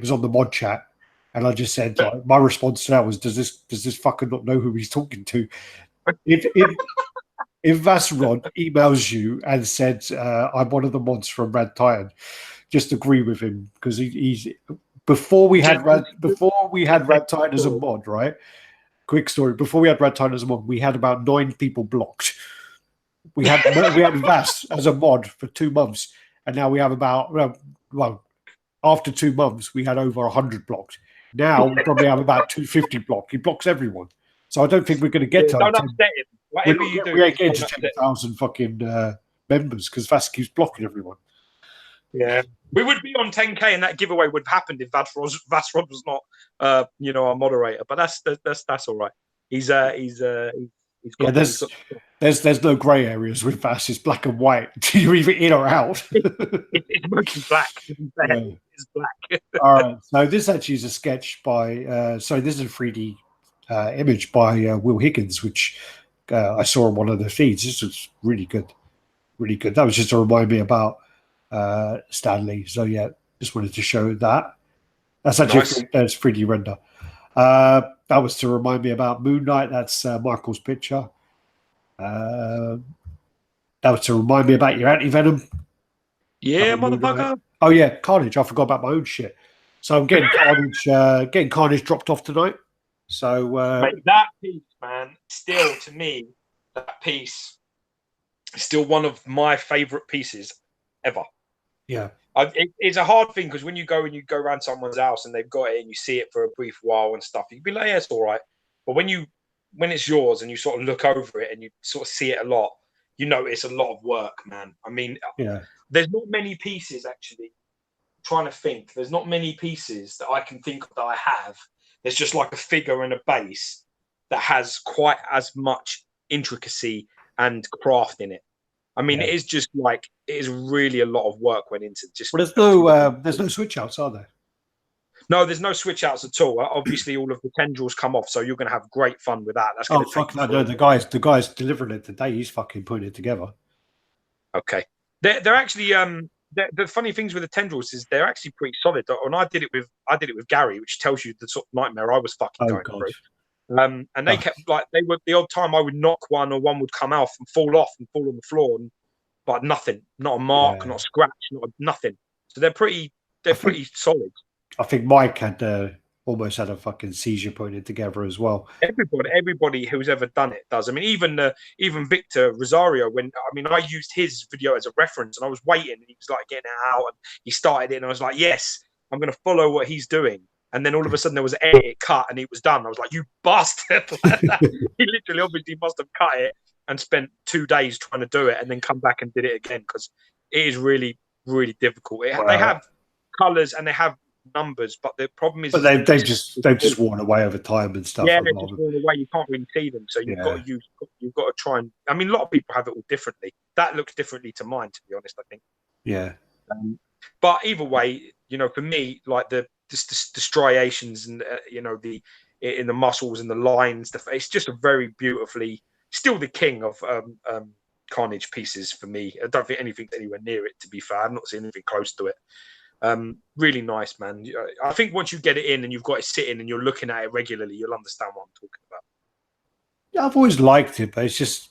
was on the mod chat, and I just said my response to that was, does this fucker not know who he's talking to? If Vassrod emails you and said I'm one of the mods from Raddtitan, just agree with him because he's before we had Raddtitan as a mod, right? Quick story. Before we had Raddtitan as a mod, we had about 9 people blocked. We had Vass as a mod for 2 months, and now we have about after 2 months we had over 100 blocked. Now we probably have about 250 blocked. He blocks everyone, so I don't think we're going to get to. Don't upset him. Whatever you do, we ain't getting to 10,000 fucking members because Vass keeps blocking everyone. Yeah, we would be on 10k, and that giveaway would have happened if Vassrod was not, our moderator. But that's all right. He's got there's no grey areas with Vass. It's black and white. You're either in or out. It's mostly black. Yeah. It's black. All right. So this actually is a sketch by. This is a 3D image by Will Higgins, which I saw on one of the feeds. This was really good, really good. That was just to remind me about Stanley. So yeah, just wanted to show that. That's actually nice. That's 3D render. That was to remind me about Moon Knight. That's Michael's picture. That was to remind me about your anti-venom. Yeah, motherfucker. Oh yeah, Carnage. I forgot about my own shit. So I'm getting Carnage dropped off tonight. So mate, that piece, man, still to me, that piece is still one of my favorite pieces ever. Yeah. It's a hard thing because when you go around someone's house and they've got it and you see it for a brief while and stuff, you'd be like, yeah, it's all right. But when it's yours and you sort of look over it and you sort of see it a lot, you know it's a lot of work, man. I mean, there's not many pieces actually. I'm trying to think, there's not many pieces that I can think of that I have. There's just like a figure and a base that has quite as much intricacy and craft in it. I mean, it is just like it is really a lot of work went into just. Well, there's no switch outs, are there? No, there's no switch outs at all. Obviously, all of the tendrils come off, so you're going to have great fun with that. That's going to fuck that! No, the guy's delivering it today. He's fucking putting it together. Okay, they're actually the funny things with the tendrils is they're actually pretty solid. And I did it with Gary, which tells you the sort of nightmare I was fucking going through. And they kept they were the odd time I would knock one or one would come off and fall on the floor, but nothing, not a mark, not a scratch, nothing. So they're pretty solid. I think Mike had almost had a fucking seizure putting it together as well. Everybody who's ever done it does. I mean, even Victor Rosario. I used his video as a reference, and I was waiting, and he was like getting it out, and he started it, and I was like, yes, I'm going to follow what he's doing. And then all of a sudden there was an edit cut and it was done. I was like, you bastard. He literally obviously must have cut it and spent 2 days trying to do it and then come back and did it again because it is really, really difficult. They have colours and they have numbers, but the problem is... But they've just worn away over time and stuff. Yeah, they've just worn away. You can't really see them. So you've got to try and... I mean, a lot of people have it all differently. That looks differently to mine, to be honest, I think. Yeah. But either way, for me, like the striations and in the muscles and the lines, it's just a very beautifully still the king of Carnage pieces for me. I don't think anything's anywhere near it, to be fair. I've not seen anything close to it. Really nice, man. I think once you get it in and you've got it sitting and you're looking at it regularly, you'll understand what I'm talking about. Yeah, I've always liked it, but it's just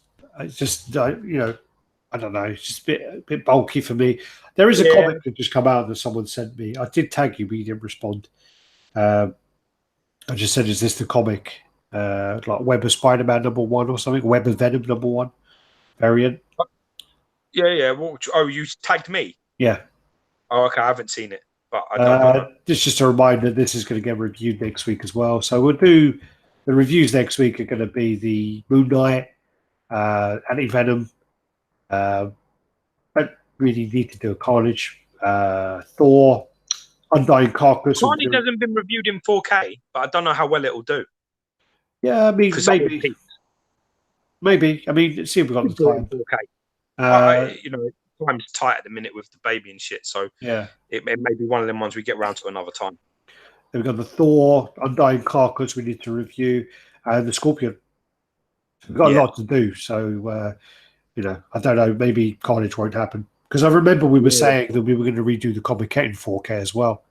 I don't know. It's just a bit bulky for me. There is a comic that just come out that someone sent me. I did tag you, but you didn't respond. I just said, "Is this the comic? Like Web of Spider-Man #1 or something? Web of Venom #1 variant?" Yeah. Oh, you tagged me? Yeah. Oh, okay. I haven't seen it, but I don't know. This is just a reminder. This is going to get reviewed next week as well. So we'll do the reviews next week. Are going to be the Moon Knight, Anti-Venom. Don't really need to do a Carnage. Thor, Undying Carcass. Carnage hasn't been reviewed in 4K, but I don't know how well it'll do. Yeah, I mean, maybe. I mean, see if we've got the time. 4K. You know, time's tight at the minute with the baby and shit. So yeah, it may be one of them ones we get around to another time. Then we've got the Thor, Undying Carcass we need to review, and the Scorpion. We've got a lot to do. So, you know, I don't know. Maybe Carnage won't happen. Because I remember we were saying that we were going to redo the Comic in 4K as well.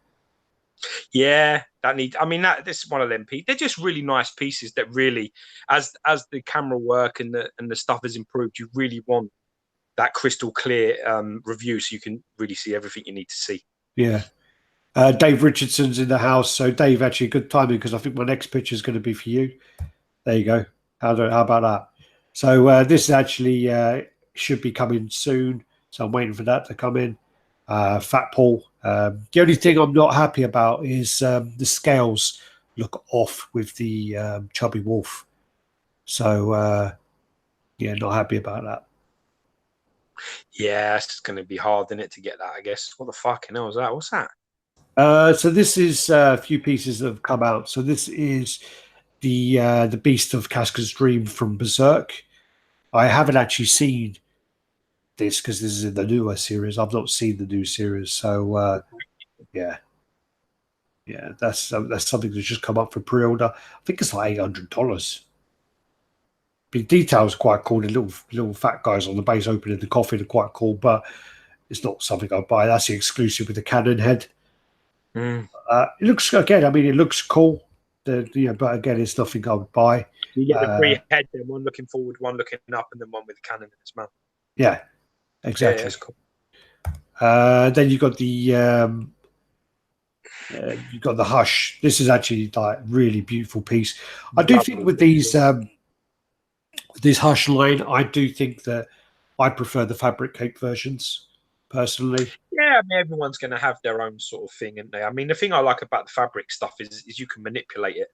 Yeah, this is one of them pieces. They're just really nice pieces that really, as the camera work and the stuff has improved, you really want that crystal clear review so you can really see everything you need to see. Yeah. Dave Richardson's in the house. So Dave, actually good timing because I think my next picture is going to be for you. There you go. How about that? So this actually should be coming soon. So I'm waiting for that to come in. Fat Paul. The only thing I'm not happy about is the scales look off with the Chubby Wolf. So, yeah, not happy about that. Yeah, it's going to be hard, isn't it, to get that, I guess. What the fucking hell is that? What's that? So this is a few pieces that have come out. So this is the Beast of Casca's Dream from Berserk. I haven't actually seen this because this is in the newer series. I've not seen the new series, so yeah, that's something that's just come up for pre-order. I think it's like $800. The details are quite cool. The little fat guys on the base opening the coffin are quite cool, but it's not something I'd buy. That's the exclusive with the cannon head. It looks again. I mean, it looks cool. But again, it's nothing I would buy. You get the three heads, then one looking forward, one looking up, and then one with the cannon in its mouth. Yeah, exactly. Yeah, that's cool. Then you got the Hush. This is actually like really beautiful piece. I do think with these this Hush line, I do think that I prefer the fabric cape versions personally. Yeah, I mean, everyone's going to have their own sort of thing, isn't they? I mean, the thing I like about the fabric stuff is you can manipulate it.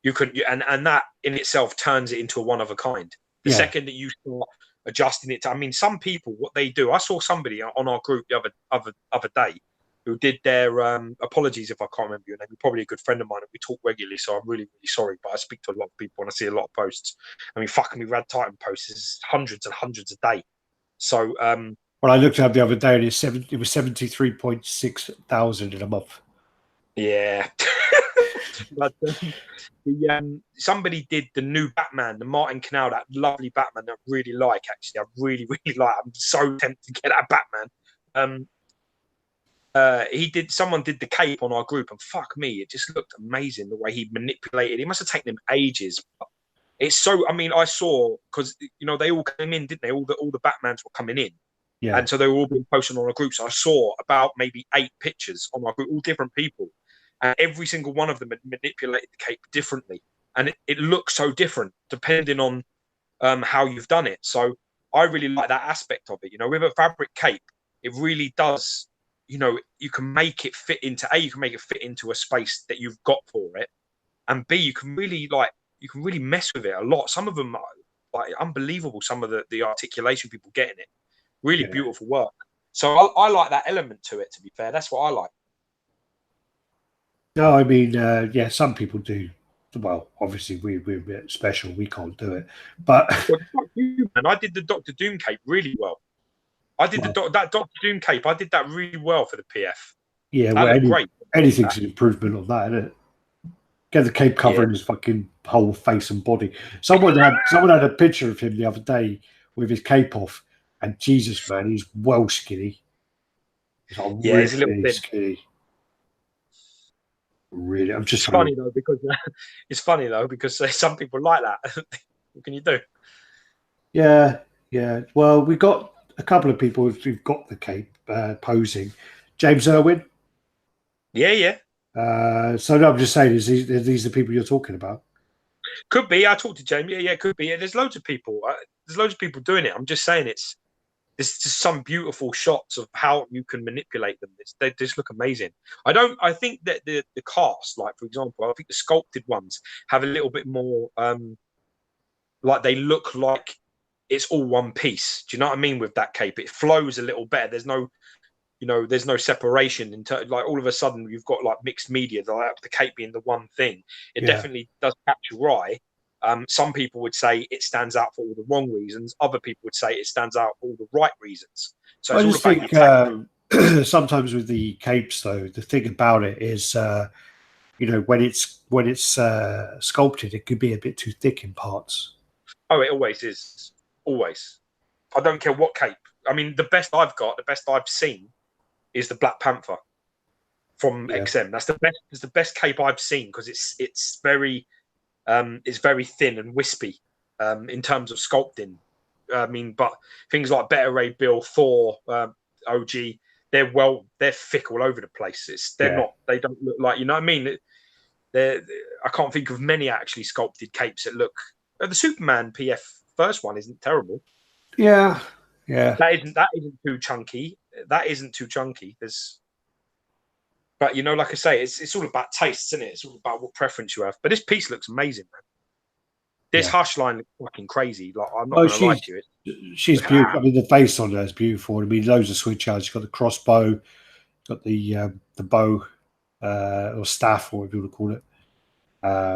You can, and that in itself turns it into a one of a kind. The second that you start adjusting it to, I mean, some people, what they do, I saw somebody on our group the other day who did their apologies if I can't remember your name. You're probably a good friend of mine and we talk regularly, so I'm really, really sorry. But I speak to a lot of people and I see a lot of posts. I mean, fucking me, Raddtitan posts is hundreds and hundreds a day. So, well, I looked up the other day and it was 73.6 thousand in a month. Yeah. But somebody did the new Batman, the Martin Canal, that lovely Batman that I really like, actually. I really, really like. I'm so tempted to get that Batman. Someone did the cape on our group, and fuck me, it just looked amazing the way he manipulated. It must have taken him ages. But it's so, I mean, I saw, because, they all came in, didn't they? All the Batmans were coming in. Yeah. And so they were all being posted on our group. So I saw about maybe 8 pictures on our group, all different people. And every single one of them had manipulated the cape differently. And it looks so different depending on how you've done it. So I really like that aspect of it. With a fabric cape, it really does, you can make it fit into, you can make it fit into a space that you've got for it. And B, you can really mess with it a lot. Some of them are like unbelievable, some of the articulation people get in it. Really beautiful work. So I like that element to it, to be fair. That's what I like. No, I mean, some people do. Well, obviously, we're a bit special. We can't do it. But and I did the Doctor Doom cape really well. I did that Doctor Doom cape. I did that really well for the PF. Yeah, great. Anything's an improvement on that, isn't it? Get the cape covering his fucking whole face and body. Someone had a picture of him the other day with his cape off, and Jesus, man, he's well skinny. He's like he's a little bit skinny. Really, I'm just. It's funny though because some people like that. What can you do? Yeah. Well, we got a couple of people who've got the cape posing. James Irwin. Yeah. So no, I'm just saying, these are the people you're talking about? Could be. I talked to James. Yeah, could be. There's loads of people. There's loads of people doing it. I'm just saying there's just some beautiful shots of how you can manipulate them. They just look amazing. I think that the cast, like for example, I think the sculpted ones have a little bit more like they look like it's all one piece. Do you know what I mean? With that cape, it flows a little better. There's no, there's no separation in terms. Like all of a sudden, you've got like mixed media. Like the cape being the one thing, it definitely does catch your eye. Some people would say it stands out for all the wrong reasons. Other people would say it stands out for all the right reasons. So I just think sometimes with the capes, though, the thing about it is, when it's sculpted, it could be a bit too thick in parts. Oh, it always is. Always. I don't care what cape. I mean, the best I've seen is the Black Panther from XM. That's the best. It's the best cape I've seen because it's very thin and wispy in terms of sculpting. I mean, but things like Better Ray Bill, Thor, OG, they're thick all over the place. They don't look like, you know what I mean? I can't think of many actually sculpted capes that look. The Superman PF first one isn't terrible. Yeah. That isn't too chunky. But like I say, it's all about taste, isn't it? It's all about what preference you have. But this piece looks amazing, man. This Hush line looks fucking crazy. Like I'm not gonna lie to you. She's beautiful. I mean, the face on her is beautiful. I mean, loads of switch outs. She's got the crossbow, got the bow or staff, or whatever you want to call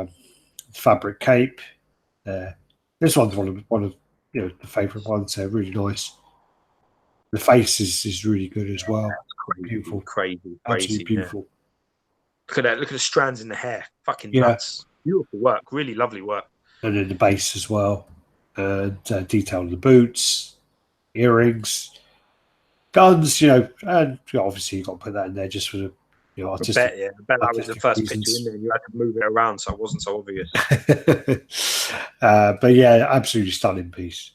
it. Fabric cape. This one's one of the favourite ones. They're really nice. The face is really good as well. Beautiful, crazy, absolutely beautiful. Yeah. Look at that! Look at the strands in the hair. Fucking nuts. Beautiful work. Really lovely work. And then the base as well. And detail on the boots, earrings, guns. And obviously you've got to put that in there just for the. Artistic, I bet that was the first picture in there. You had to move it around so it wasn't so obvious. But yeah, absolutely stunning piece.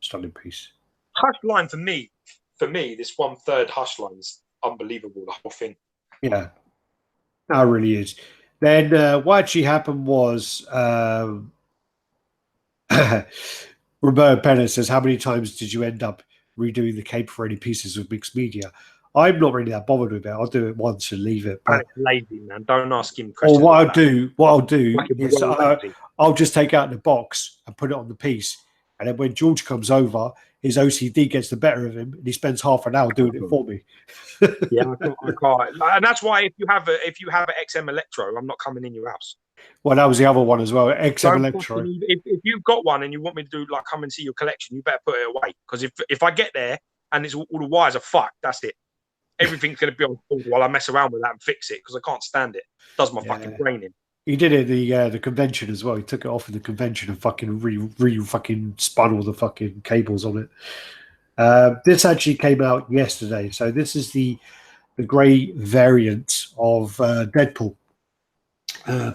Hush line for me, this 1/3 Hush line is unbelievable. The whole thing. Yeah, that really is. Then what actually happened was Roberto Penna says, "How many times did you end up redoing the cape for any pieces of mixed media?" I'm not really that bothered with it. I'll do it once and leave it. But lazy, man. Don't ask him questions. Or what I'll do is I'll just take out the box and put it on the piece. And then when George comes over, his OCD gets the better of him, and he spends half an hour doing it for me. Yeah, I can't. And that's why if you have an XM Electro, I'm not coming in your house. Well, that was the other one as well. XM Electro. If you've got one and you want me to do come and see your collection, you better put it away. Because if I get there and it's all the wires are fucked, that's it. Everything's going to be on hold while I mess around with that and fix it because I can't stand it. It does my fucking brain in. He did it at the convention as well. He took it off at the convention and fucking fucking spun all the fucking cables on it. This actually came out yesterday. So this is the grey variant of Deadpool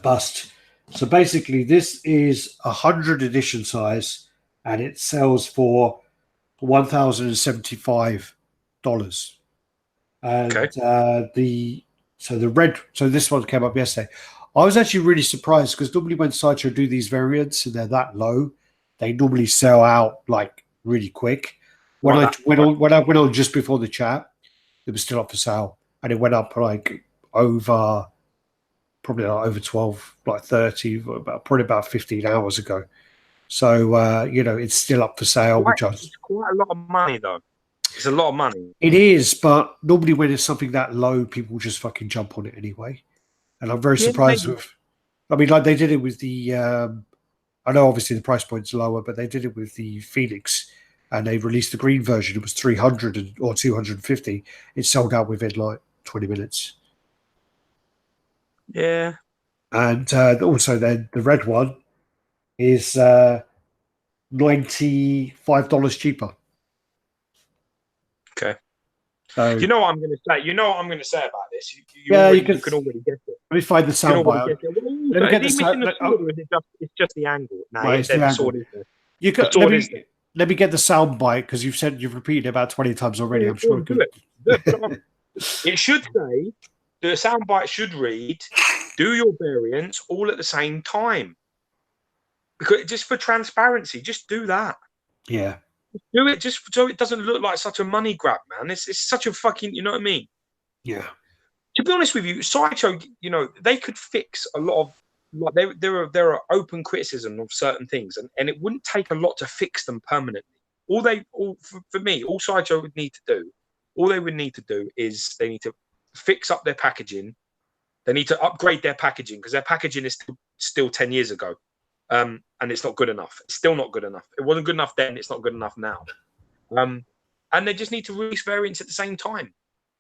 bust. So basically, this is 100 edition size, and it sells for $1,075. And so this one came up yesterday. I was actually really surprised because normally when Sideshow do these variants and they're that low, they normally sell out like really quick. When I went on just before the chat, it was still up for sale, and it went up probably over 12, like 30, probably about 15 hours ago. So it's still up for sale. It's quite a lot of money though. It's a lot of money. It is, but normally when it's something that low, people just fucking jump on it anyway. And I'm very surprised with. I mean, like they did it with the. I know obviously the price point's lower, but they did it with the Phoenix, and they released the green version. It was 300 or 250. It sold out within like 20 minutes. Yeah. And also then the red one is $95 cheaper. Okay. So, you know what I'm going to say? You know what I'm going to say about this? You can already guess it. Let me find the soundbite. It's just the angle. No, right, it's the sword, isn't it? let me get the sound bite because you've repeated it about 20 times already. I'm sure it should say the soundbite should read, "Do your variants all at the same time." Because just for transparency, just do that. Yeah. Do it just so it doesn't look like such a money grab, man. It's such a fucking, you know what I mean? Yeah. To be honest with you, Sideshow, you know, they could fix a lot of like there are open criticism of certain things, and it wouldn't take a lot to fix them permanently. For me, all Sideshow would need to do, all they would need to do is they need to fix up their packaging. They need to upgrade their packaging because their packaging is still 10 years ago. And it's not good enough. It's still not good enough. It wasn't good enough then. It's not good enough now. And they just need to release variants at the same time.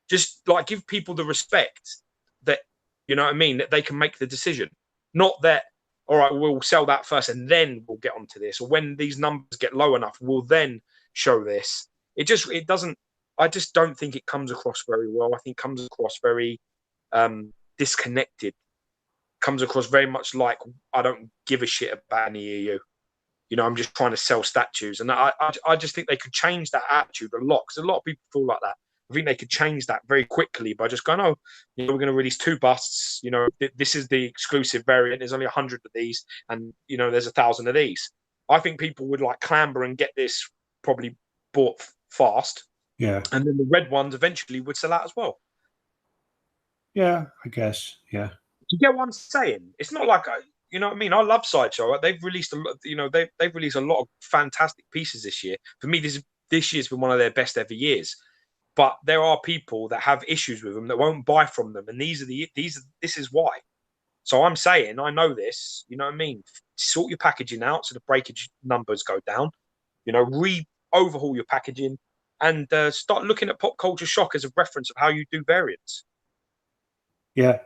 Just like give people the respect that, you know what I mean, that they can make the decision. Not that, all right, we'll sell that first and then we'll get onto this. Or when these numbers get low enough, we'll then show this. It doesn't, I just don't think it comes across very well. I think it comes across very disconnected. Comes across very much like I don't give a shit about any of you. You know, I'm just trying to sell statues, and I just think they could change that attitude a lot because a lot of people feel like that. I think they could change that very quickly by just going, oh, you know, we're going to release 2 busts. You know, this is the exclusive variant. There's only 100 of these, and you know, there's 1,000 of these. I think people would like clamber and get this probably bought fast. Yeah, and then the red ones eventually would sell out as well. Yeah, I guess. Yeah. Do you get what I'm saying? It's not like you know what I mean. I love Sideshow. Right? They've released a lot. You know, they've released a lot of fantastic pieces this year. For me, this year's been one of their best ever years. But there are people that have issues with them that won't buy from them, and this is why. So I'm saying, I know this. You know what I mean? Sort your packaging out so the breakage numbers go down. You know, overhaul your packaging and start looking at Pop Culture Shock as a reference of how you do variants. Yeah.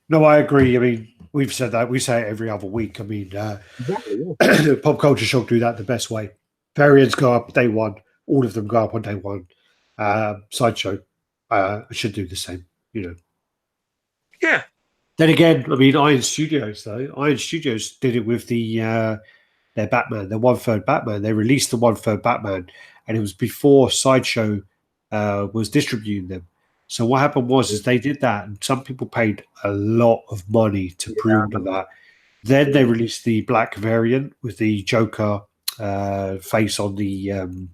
No, I agree. I mean, we've said that. We say it every other week. I mean, Exactly, yeah. Pop Culture Shock do that the best way. Variants go up day one. All of them go up on day one. Sideshow should do the same, you know. Yeah. Then again, I mean, Iron Studios did it with their Batman, their 1/3 Batman. They released the 1/3 Batman, and it was before Sideshow was distributing them. So what happened was they did that, and some people paid a lot of money to pre-order that. Then they released the black variant with the Joker face on the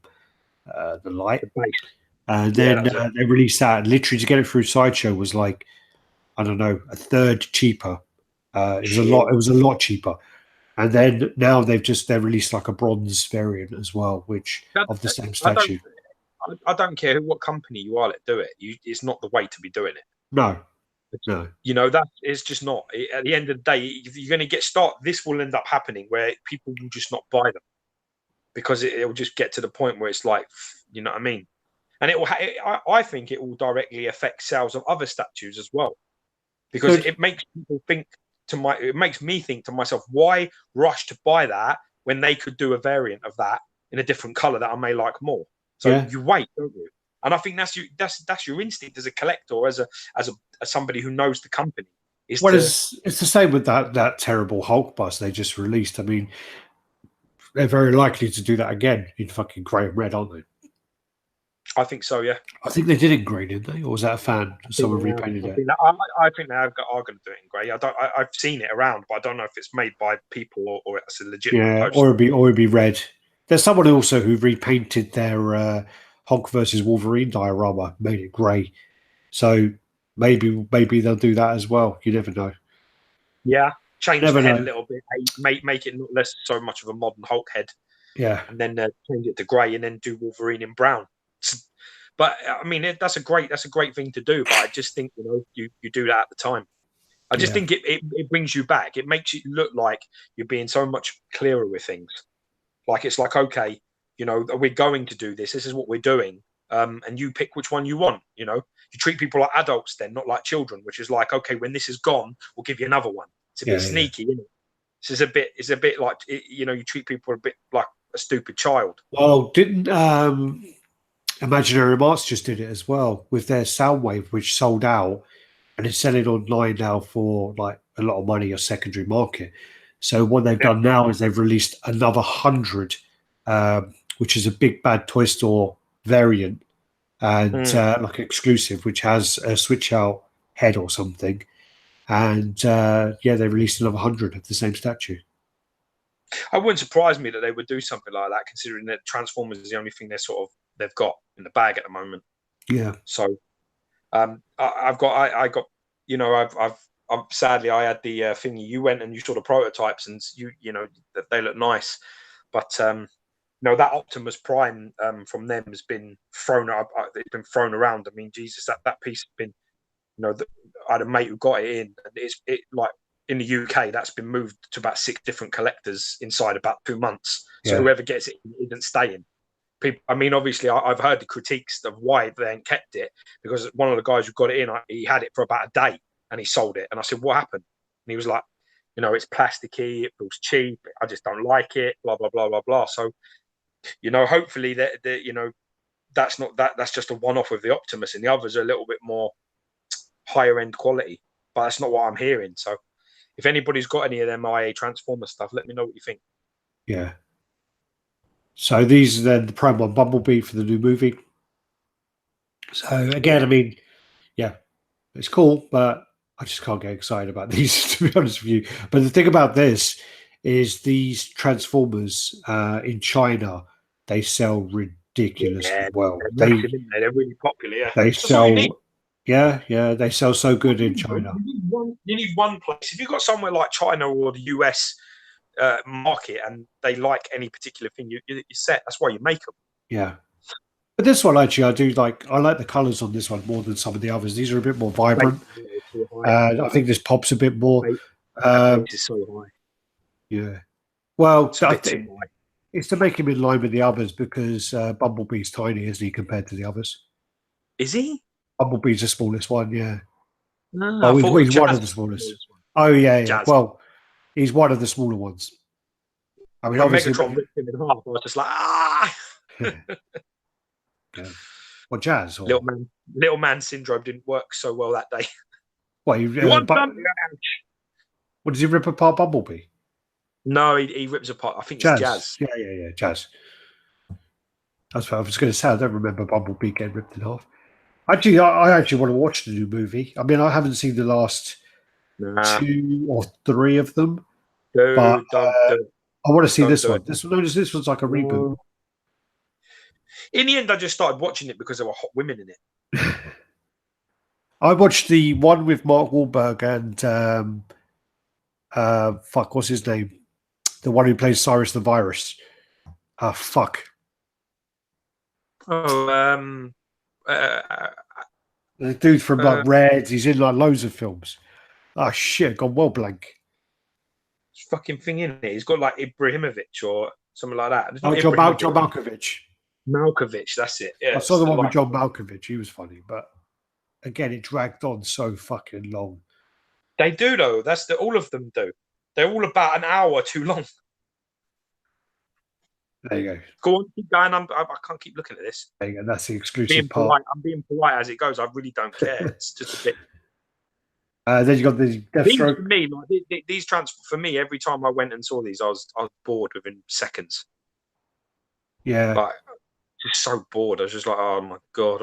light, and then they released that. And literally, to get it through Sideshow was like, I don't know, a third cheaper. It was a lot. It was a lot cheaper. And then now they've released like a bronze variant as well, which of the same statue. I don't care what company you are that do it. It's not the way to be doing it. No. You know, that is just not. At the end of the day, you're going to get this will end up happening where people will just not buy them because it will just get to the point where it's like, you know what I mean? And I think it will directly affect sales of other statues as well, because it makes people think it makes me think to myself, why rush to buy that when they could do a variant of that in a different color that I may like more? So you wait, don't you? And I think that's your instinct as a collector, as somebody who knows the company. It's the same with that terrible Hulk bust they just released. I mean, they're very likely to do that again in fucking grey and red, aren't they? I think so, yeah. I think they did it in grey, didn't they? Or was that a fan? Someone repainted it. I think they are going to do it in grey. I've seen it around, but I don't know if it's made by people or it's a legitimate poster. or it'd be red. There's someone also who repainted their Hulk versus Wolverine diorama, made it grey. So maybe they'll do that as well. You never know. Yeah, change the head a little bit, make it not less so much of a modern Hulk head. Yeah, and then change it to grey, and then do Wolverine in brown. But I mean, that's a great thing to do. But I just think you do that at the time. I just think it brings you back. It makes it look like you're being so much clearer with things. Like it's like, okay, we're going to do this. This is what we're doing. And you pick which one you want. You treat people like adults, then not like children. Which is like, okay, when this is gone, we'll give you another one. It's a bit sneaky, isn't it? It's a bit like you treat people a bit like a stupid child. Well, didn't Imaginary Arts just did it as well with their Soundwave, which sold out, and it's selling online now for like a lot of money, a secondary market. So what they've done now is they've released another 100 which is a big bad toy store variant and like exclusive, which has a switch out head or something. And yeah, they released another 100 of the same statue. It wouldn't surprise me that they would do something like that, considering that Transformers is the only thing they've got in the bag at the moment. Yeah. So, I've got, you know, I've sadly I had the thingy. You went and you saw the prototypes, and you know they look nice, but no, that Optimus Prime from them has been thrown up. It's been thrown around. I mean, Jesus, that piece has been, you know, I had a mate who got it in, and it like in the UK that's been moved to about 6 different collectors inside about 2 months. So whoever gets it isn't staying. People, I mean, obviously, I've heard the critiques of why they ain't kept it, because one of the guys who got it in, he had it for about a day and he sold it, and I said, "What happened?" And he was like, "You know, it's plasticky, it feels cheap. I just don't like it. Blah blah blah blah blah." So, you know, hopefully that you know that's not that's just a one-off with the Optimus, and the others are a little bit more higher end quality. But that's not what I'm hearing. So, if anybody's got any of them IA Transformer stuff, let me know what you think. Yeah. So these are then the Prime 1 Bumblebee for the new movie. So again, I mean, yeah, it's cool, but I just can't get excited about these, to be honest with you. But the thing about this is these Transformers in China, they sell ridiculously well. They're really popular. Yeah, they that's all you need. Yeah, they sell so good in China. You need one place. If you've got somewhere like China or the US market, and they like any particular thing, you're set. That's why you make them. Yeah. But this one, actually, I do like. I like the colours on this one more than some of the others. These are a bit more vibrant. I think this pops a bit more. This is so high. Yeah. Well, it's a bit too high. It's to make him in line with the others, because Bumblebee's tiny, isn't he, compared to the others? Is he? Bumblebee's the smallest one, yeah. No, he's one of the smallest. Oh, yeah. Jazz. Well, he's one of the smaller ones. I mean, when obviously, Megatron ripped him in half, I was just like, ah. Yeah. Well, Jazz or little man syndrome didn't work so well that day. What? What, does he rip apart Bumblebee? No, he rips apart. I think it's Jazz. Yeah, Jazz. That's what I was going to say. I don't remember Bumblebee getting ripped in half. Actually, I actually want to watch the new movie. I mean, I haven't seen the last 2 or 3 of them, but I want to see this one. This one's like a reboot. In the end, I just started watching it because there were hot women in it. I watched the one with Mark Wahlberg and what's his name? The one who plays Cyrus the Virus. Fuck. Oh, the dude from like Radd. He's in like loads of films. Oh shit, gone well blank. Fucking thing in it. He's got like Ibrahimovic or something like that. John Malkovich. Malkovich, that's it. Yeah, I saw the one with John Malkovich. He was funny, but again, it dragged on so fucking long. They do though. All of them do. They're all about an hour too long. There you go. Go on, keep going. I can't keep looking at this. There you go. That's the exclusive part. I'm being polite as it goes. I really don't care. It's just a bit. Then you got the Deathstroke. For me, like, these for me, every time I went and saw these, I was bored within seconds. Yeah. Like, just so bored. I was just like, oh my god.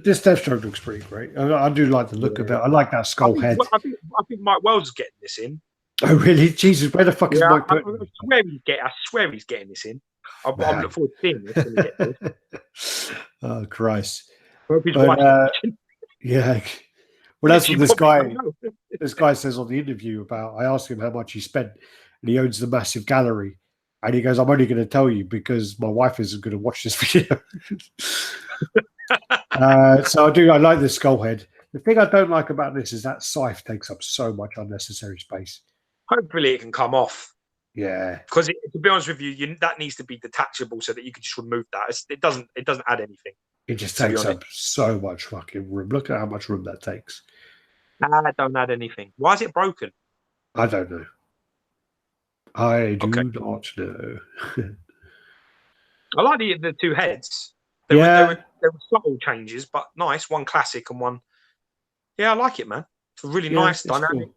This Deathstroke looks pretty great. I do like the look of it. I like that skull head. I think Mike Weld's getting this in. Oh really? Jesus, where the fuck is Mike? I swear he's getting this in. I'm looking forward to seeing this when we get this. Oh Christ! Yeah. Well, that's what this guy says on the interview about. I asked him how much he spent, and he owns the massive gallery. And he goes, I'm only going to tell you because my wife isn't going to watch this video. So I like this skull head. The thing I don't like about this is that scythe takes up so much unnecessary space. Hopefully it can come off. Yeah. Because to be honest with you, that needs to be detachable so that you can just remove that. It doesn't add anything. It just takes up so much fucking room. Look at how much room that takes. Don't add anything. Why is it broken? I don't know. I do not know. I like the 2 heads. They were subtle changes, but nice. One classic and one. Yeah, I like it, man. It's a really nice dynamic. Cool.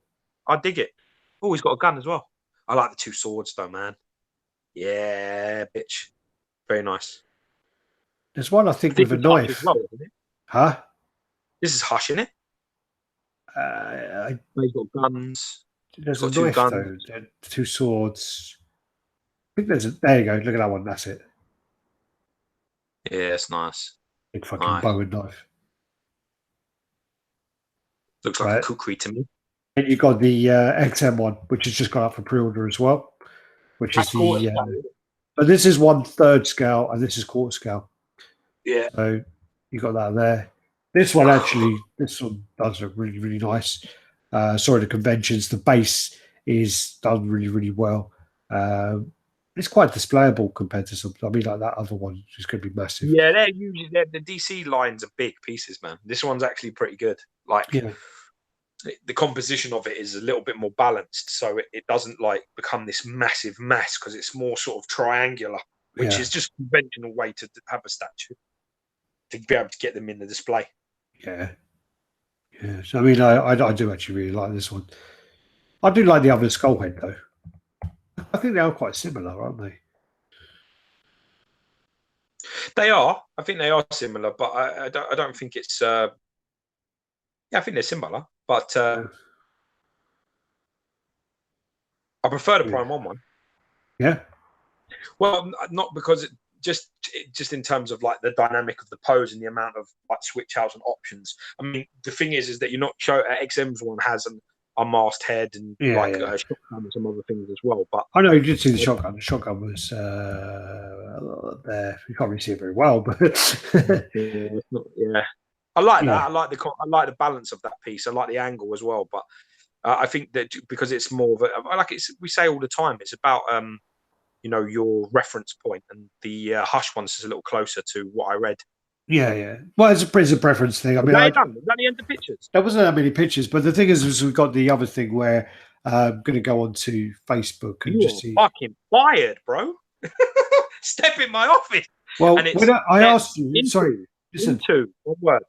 I dig it. Oh, he's got a gun as well. I like the 2 swords, though, man. Yeah, bitch. Very nice. There's one I think with a knife. As well, isn't it? Huh? This is Hush, isn't it? He's got guns. There's a knife though. Two swords. I think there you go. Look at that one. That's it. Yeah, it's nice. Big fucking bow and knife. Looks like a kukri to me. And you got the XM one, which has just gone up for pre-order as well. Which is the. But this is 1/3 scale, and this is quarter scale. Yeah. So you got that there. This one does look really, really nice. Sorry, the conventions. The base is done really, really well. It's quite displayable compared to something. I mean, like that other one is going to be massive. Yeah, they're usually the DC lines are big pieces, man. This one's actually pretty good. Like, the composition of it is a little bit more balanced, so it doesn't like become this massive mess because it's more sort of triangular, which is just a conventional way to have a statue to be able to get them in the display. Yeah. So I mean, I do actually really like this one. I do like the other Skullhead though. I think they are quite similar, aren't they? They are. I think they are similar, but I don't think it's. I think they're similar, but I prefer the Prime 1 one. Yeah. Well, not because just in terms of like the dynamic of the pose and the amount of like switch outs and options. I mean, the thing is that you're not sure XM's one has an unmasked head and shotgun and some other things as well. But I know you did see the shotgun. The shotgun was there. You can't really see it very well, but I like that. I like the balance of that piece. I like the angle as well. But I think that because it's more of a we say all the time, it's about your reference point, and the Hush ones is a little closer to what I read. Yeah. Well, it's a preference thing. I mean, was that the end of pictures? There wasn't that many pictures, but the thing is we've got the other thing where I'm going to go onto Facebook and just see. Fucking fired, bro. Step in my office. Well, when I asked you, listen. One word.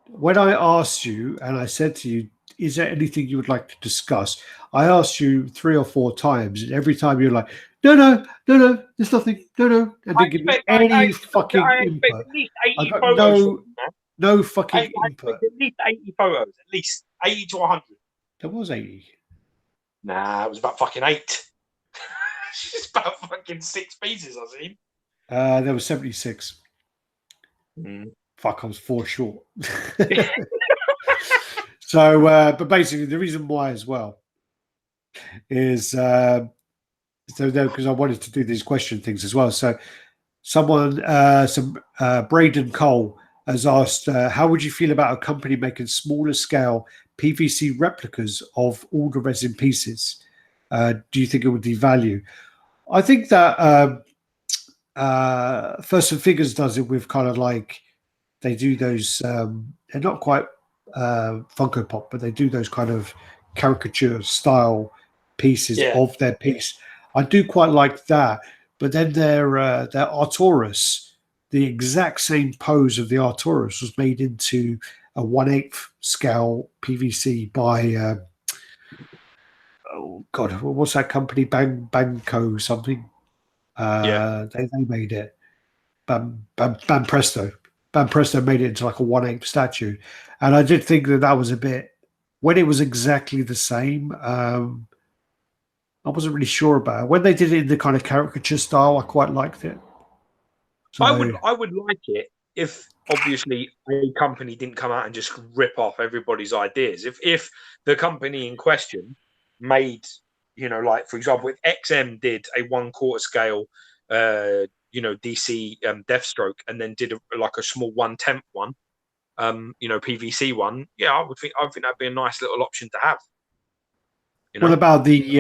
When I asked you, and I said to you, is there anything you would like to discuss? I asked you 3 or 4 times, and every time you're like, no, there's nothing, no. And didn't give me any fucking input. At least 80 I got photos no fucking input. At least 80 photos, at least 80 to 100. There was 80. Nah, it was about fucking 8. It's about fucking 6 pieces, I seen. There was 76. Fuck, I was 4 short. So, but basically, the reason why as well is because I wanted to do these question things as well. So, Braden Cole has asked, how would you feel about a company making smaller scale PVC replicas of all the resin pieces? Do you think it would devalue? I think that First and Figures does it with kind of like they do those. They're not quite Funko Pop, but they do those kind of caricature style pieces of their piece. I do quite like that. But then their Arturus, the exact same pose of the Arturus was made into a 1/8 scale PVC by oh god, what's that company? Banco something. They made it. Banpresto. Banpresto made it into like a 1/8 statue, and I did think that was a bit when it was exactly the same. I wasn't really sure about it. When they did it in the kind of caricature style, I quite liked it. So, I would like it if obviously a company didn't come out and just rip off everybody's ideas. If the company in question made, like for example, if XM did a 1/4 scale, DC Deathstroke, and then did a small 1/10 one, PVC one, I think that'd be a nice little option to have. What about the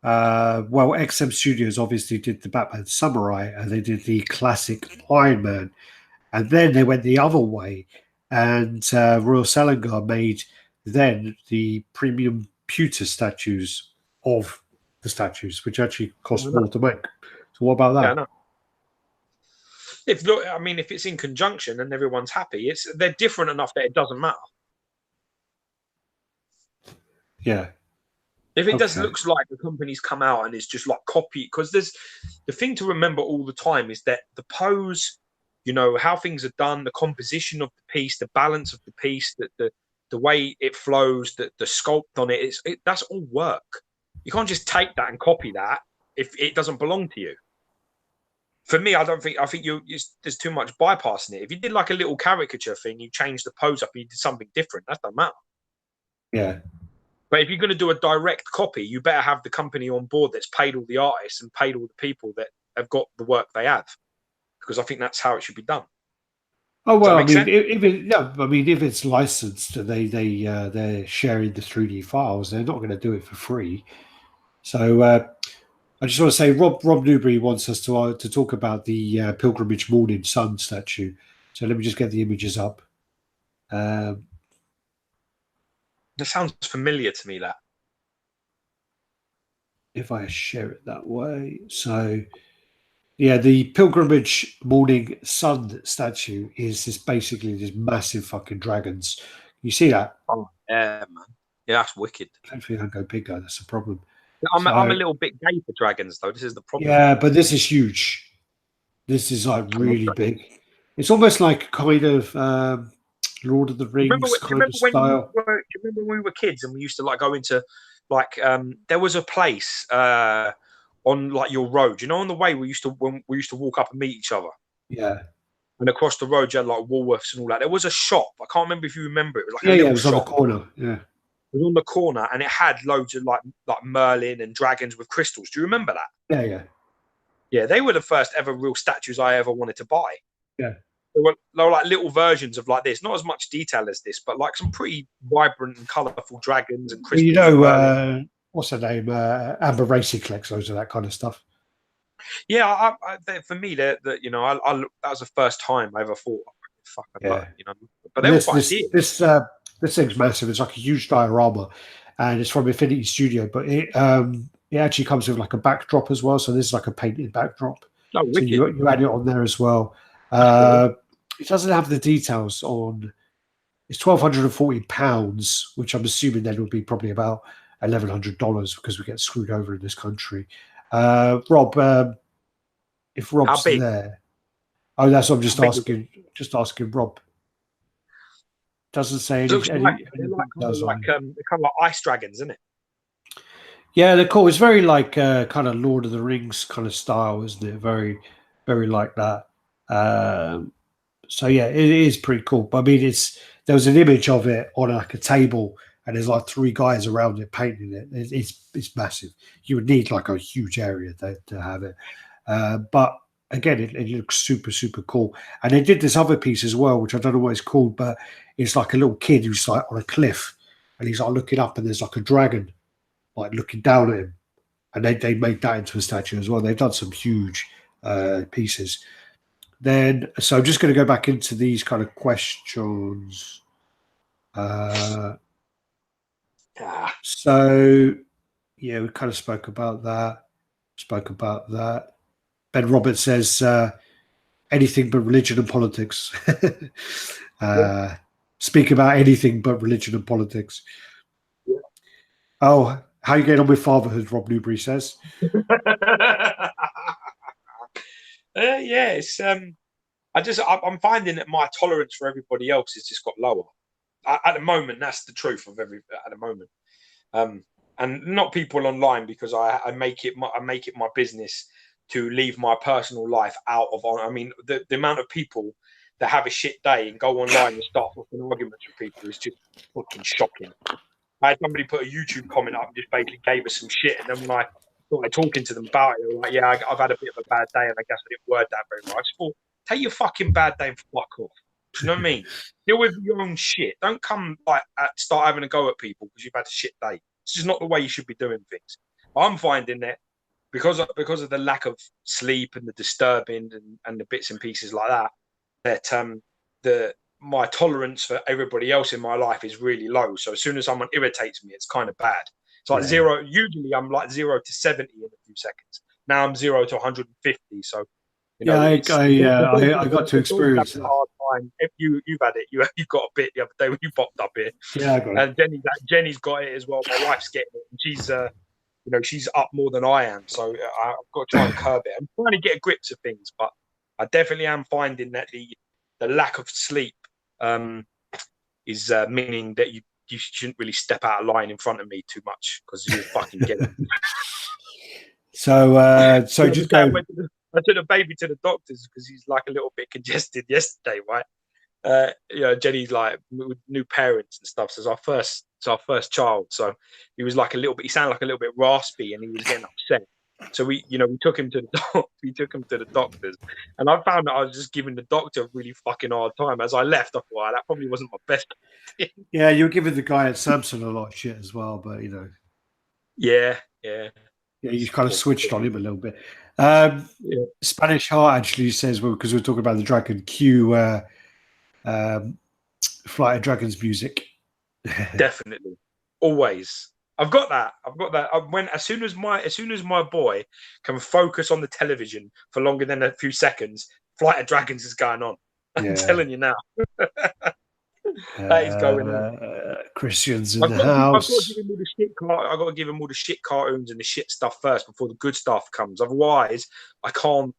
XM Studios obviously did the Batman Samurai, and they did the classic Iron Man, and then they went the other way, and Royal Salonga made then the premium pewter statues of the statues, which actually cost more to make. So what about that? Yeah, I know. If it's in conjunction and everyone's happy, they're different enough that it doesn't matter. Yeah. If it just looks like the company's come out and it's just like copy, because there's the thing to remember all the time is that the pose, you know, how things are done, the composition of the piece, the balance of the piece, the way it flows, the sculpt on it, that's all work. You can't just take that and copy that if it doesn't belong to you. For me, I think there's too much bypassing it. If you did like a little caricature thing, you changed the pose up, you did something different, that doesn't matter. Yeah. But if you're going to do a direct copy, you better have the company on board that's paid all the artists and paid all the people that have got the work they have, because I think that's how it should be done. Oh well, I mean, if it's licensed and they're sharing the 3D files, they're not going to do it for free. So I just want to say, Rob Newbury wants us to talk about the Pilgrimage Morning Sun statue. So let me just get the images up. That sounds familiar to me, that. If I share it that way. So, yeah, the Pilgrimage Morning Sun statue is basically this massive fucking dragons. You see that? Oh, yeah, man. Yeah, that's wicked. Hopefully I don't go bigger. That's the problem. I'm a little bit gay for dragons, though. This is the problem. Yeah, but this is huge. This is like really big. It's almost like kind of Lord of the Rings kind of style. Do you remember when we were kids and we used to like go into like there was a place on like your road, you know, on the way we used to walk up and meet each other. Yeah. And across the road you had like Woolworths and all that. There was a shop. I can't remember if you remember it. It was like it was shop on the corner. Yeah. It was on the corner and it had loads of like Merlin and dragons with crystals. Do you remember that? Yeah. Yeah, they were the first ever real statues I ever wanted to buy. Yeah. They were like little versions of like this, not as much detail as this, but like some pretty vibrant and colourful dragons and crystals. Well, you know, what's her name? Amber Racy collects loads of that kind of stuff. Yeah, for me, that you know, that was the first time I ever thought, fuck, you know. But they were quite deep. This thing's massive. It's like a huge diorama, and it's from Infinity Studio. But it actually comes with like a backdrop as well. So this is like a painted backdrop. Oh, so you add it on there as well. It doesn't have the details on. It's £1,240, which I'm assuming then would be probably about $1,100 because we get screwed over in this country. Rob, if Rob's there, that's what I'm just asking. Just asking Rob. Doesn't say anything. They're kind of like ice dragons, isn't it? Yeah, they're cool. It's very like kind of Lord of the Rings kind of style, isn't it? Very, very like that. So yeah, it is pretty cool. But I mean, there was an image of it on like a table, and there's like 3 guys around it painting it. It's massive. You would need like a huge area to have it. But again, it looks super, super cool. And they did this other piece as well, which I don't know what it's called, but it's like a little kid who's like on a cliff, and he's like looking up, and there's like a dragon like looking down at him. And they made that into a statue as well. They've done some huge pieces. So I'm just going to go back into these kind of questions. So, yeah, we kind of spoke about that. Ben Roberts says, anything but religion and politics. Speak about anything but religion and politics. Yeah. Oh, how you getting on with fatherhood, Rob Newbury says. Yeah, it's I'm finding that my tolerance for everybody else has just got lower. At the moment, that's the truth of at the moment. And not people online, because I make it my business to leave my personal life out of. I mean, the amount of people that have a shit day and go online and start fucking arguments with people is just fucking shocking. I had somebody put a YouTube comment up and just basically gave us some shit, and then when I started talking to them about it, they were like, "Yeah, I've had a bit of a bad day, and I guess I didn't word that very well." I just thought, take your fucking bad day and fuck off. Do you know what I mean? Deal with your own shit. Don't come like start having a go at people because you've had a shit day. It's just not the way you should be doing things. I'm finding that because of the lack of sleep and the disturbing and the bits and pieces like that, my tolerance for everybody else in my life is really low. So as soon as someone irritates me, it's kind of bad. It's like zero. Usually I'm like 0 to 70 in a few seconds. Now I'm 0 to 150. So I got to experience that. Hard mine. If you've had it, you got a bit the other day when you popped up here. Yeah, I got it. And Jenny's got it as well. My wife's getting it, and she's up more than I am, so I've got to try and curb it. I'm trying to get a grips of things, but I definitely am finding that the lack of sleep is meaning that you shouldn't really step out of line in front of me too much because you fucking get it. So just go. I took the baby to the doctors because he's like a little bit congested yesterday, right? Jenny's like new parents and stuff. So it's our first child. So he was like he sounded like a little bit raspy and he was getting upset. So we took him to the doctors, and I found that I was just giving the doctor a really fucking hard time. As I left, I thought that probably wasn't my best thing. Yeah, you were giving the guy at Samsung a lot of shit as well, but Yeah, you kind of switched on him a little bit. Spanish Heart actually says, well, because we're talking about the Dragon Q Flight of Dragons music. Definitely, always. I've got that. As soon as my boy can focus on the television for longer than a few seconds, Flight of Dragons is going on. I'm telling you now. That is going on. Christians in the house. I've got to give him all the shit cartoons and the shit stuff first before the good stuff comes. Otherwise, I can't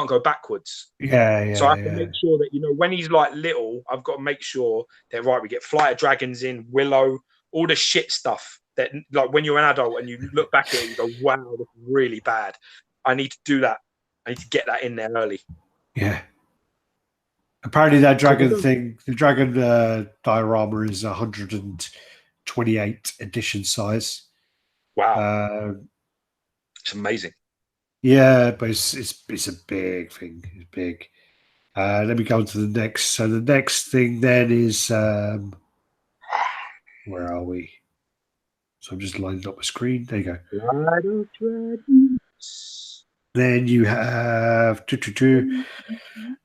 go backwards. Yeah. So I have to make sure that when he's like little, I've got to make sure that we get Flight of Dragons in, Willow, all the shit stuff that like when you're an adult and you look back at it, you go, wow, that's really bad. I need to do that. I need to get that in there early. Yeah. Apparently that dragon thing, the dragon diorama is 128 edition size. Wow. It's amazing. Yeah, but it's a big thing. It's big. Let me go on to the next. So the next thing then is where are we? So I'm just lining up my screen. There you go. Then you have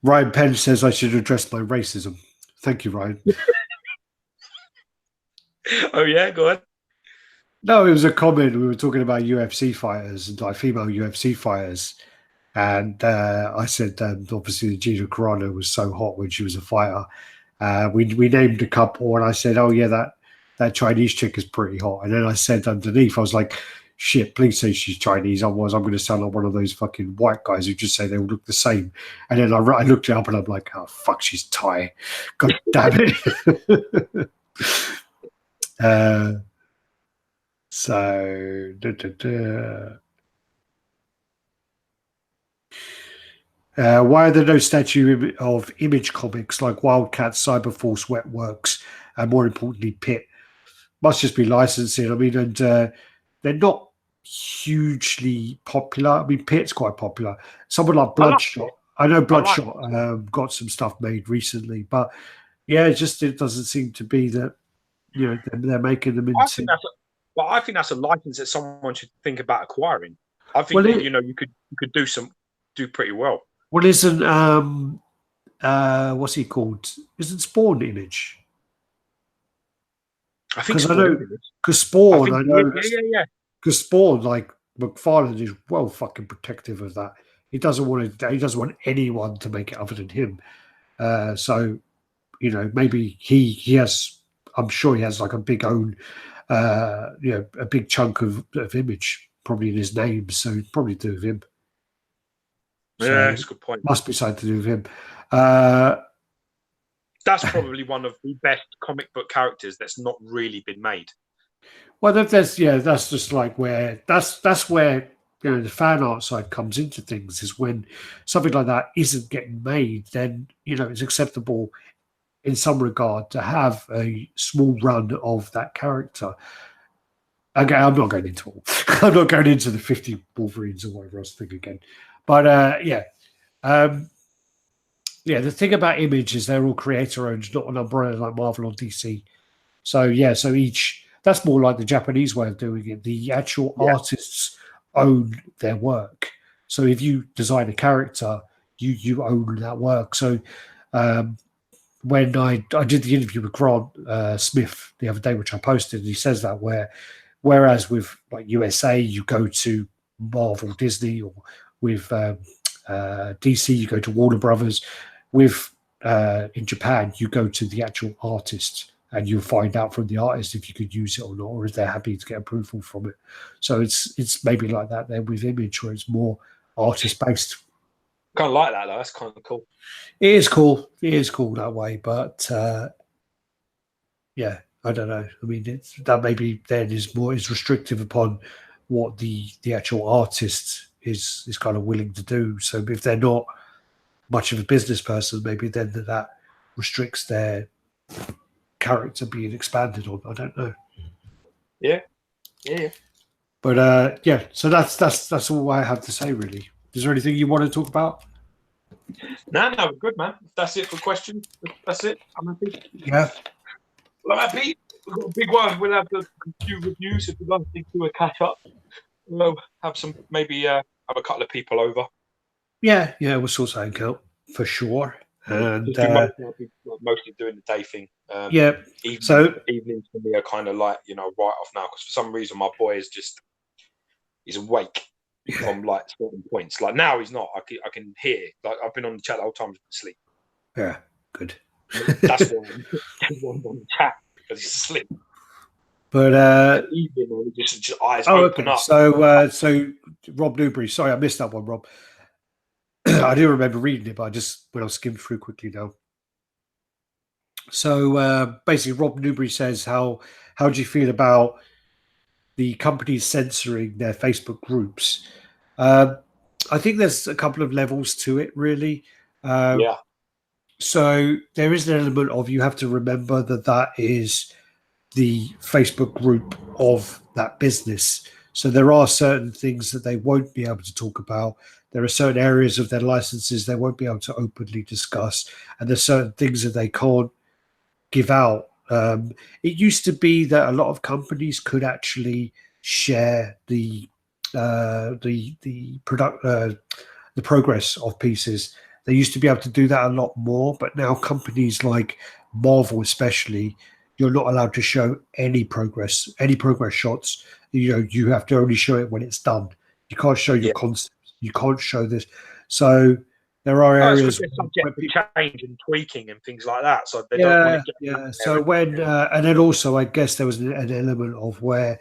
Ryan Penn says I should address my racism. Thank you, Ryan. Oh yeah, go ahead. No, it was a comment. We were talking about UFC fighters and like female UFC fighters, and I said obviously Gina Carano was so hot when she was a fighter. We named a couple, and I said, oh yeah, that Chinese chick is pretty hot. And then I said underneath, I was like, shit, please say she's Chinese. Otherwise, I'm going to sound like one of those fucking white guys who just say they all look the same. And then I looked it up and I'm like, oh, fuck, she's Thai. God damn it. Why are there no statue of Image comics like Wildcat, Cyberforce, Wetworks, and more importantly, Pit? Must just be licensing. I mean, and they're not hugely popular. I mean, Pit's quite popular. Someone like Bloodshot. I know Bloodshot got some stuff made recently, but yeah, it doesn't seem to be that they're making them into. I think that's a license that someone should think about acquiring. I think that, you could do pretty well. Well, isn't what's he called? Isn't Spawn Image? I think because Spawn. I know. Yeah. Because Spawn, like McFarlane, is well fucking protective of that. He doesn't want anyone to make it other than him. So, maybe he has. I'm sure he has like a big a big chunk of Image probably in his name. So it'd probably do with him. So that's a good point. Must be something to do with him. That's probably one of the best comic book characters that's not really been made. Well, that's just like where that's where the fan art side comes into things. Is when something like that isn't getting made, then it's acceptable in some regard to have a small run of that character. Okay, I'm not going into all. I'm not going into the 50 Wolverines or whatever I was thinking again. But the thing about Image is they're all creator-owned, not an umbrella like Marvel or DC. So that's more like the Japanese way of doing it. The actual artists own their work. So if you design a character, you own that work. So when I did the interview with Grant Smith the other day, which I posted, and he says that whereas with like USA, you go to Marvel, Disney, or with DC, you go to Warner Brothers. With in Japan, you go to the actual artist and you'll find out from the artist if you could use it or not, or if they're happy to get approval from it. So it's maybe like that there with Image, where it's more artist based. Kind of like that though. That's kind of cool. It is cool. It is cool that way, but yeah, I don't know. I mean, that maybe then is restrictive upon what the actual artist is kind of willing to do. So if they're not much of a business person, maybe then that restricts their character being expanded on. I don't know. Yeah. But yeah, so that's all I have to say really. Is there anything you want to talk about? No, good man. That's it for questions. That's it. I'm happy. Yeah. Well, I'm happy. We've got a big one. We'll have a few reviews if we'd like to do a catch up. We'll have some, maybe have a couple of people over. Yeah, we'll sort something out for sure. And mostly doing the day thing. Yeah. Evenings for me are kind of like, right off now, because for some reason my boy he's awake from like certain points. Like now he's not. I can hear. Like I've been on the chat the whole time, he's asleep. Yeah, good. That's why I'm on the chat, because he's asleep. But evening, just eyes open up. So Rob Newbury. Sorry, I missed that one, Rob. I do remember reading it, but I'll skim through quickly now. So basically, Rob Newbury says, how do you feel about the companies censoring their Facebook groups? I think there's a couple of levels to it, really. Yeah. So there is an element of, you have to remember that is the Facebook group of that business. So there are certain things that they won't be able to talk about. There are certain areas of their licenses they won't be able to openly discuss. And there's certain things that they can't give out. It used to be that a lot of companies could actually share the progress of pieces. They used to be able to do that a lot more, but now companies like Marvel especially, you're not allowed to show any progress shots. You have to only show it when it's done. You can't show your concepts. You can't show this. So there are areas subject to change and tweaking and things like that. So they don't want to get So when and then also, I guess there was an element of where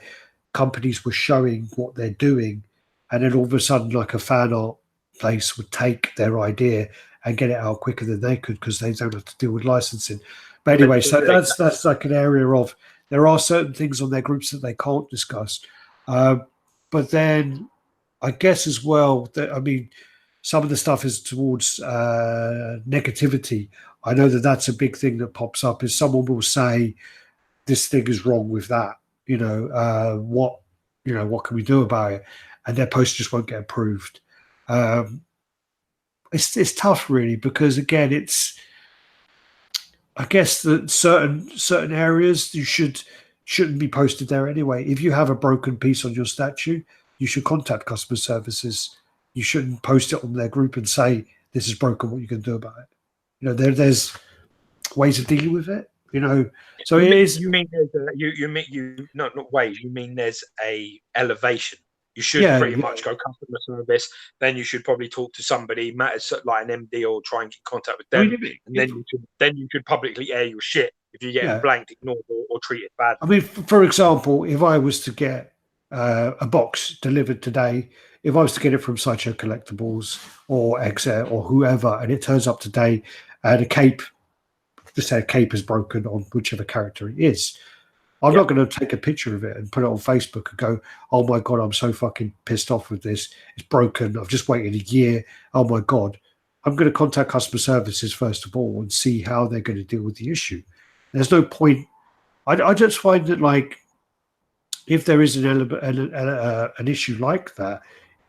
companies were showing what they're doing, and then all of a sudden, like a fan art place would take their idea and get it out quicker than they could, because they don't have to deal with licensing. But anyway, so that's like an area of, there are certain things on their groups that they can't discuss. But then I guess as well that, I mean, some of the stuff is towards negativity. I know that's a big thing that pops up, is someone will say this thing is wrong with that. What can we do about it? And their post just won't get approved. It's tough, really, because again, I guess that certain areas shouldn't be posted there anyway. If you have a broken piece on your statue, you should contact customer services. You shouldn't post it on their group and say, this is broken, what you can do about it. There's ways of dealing with it. So it is. You mean not ways. You mean there's a elevation. You should pretty much go customer service. Then you should probably talk to somebody, like an MD, or try and get in contact with them. Then you should publicly air your shit if you get blanked, ignored, or treated bad. I mean, for example, if I was to get a box delivered today, if I was to get it from Sideshow Collectibles or XR or whoever, and it turns up today and a cape is broken on whichever character it is, I'm not going to take a picture of it and put it on Facebook and go, oh my God, I'm so fucking pissed off with this. It's broken. I've just waited a year. Oh my God. I'm going to contact customer services first of all and see how they're going to deal with the issue. There's no point. I just find that, like, if there is an issue like that,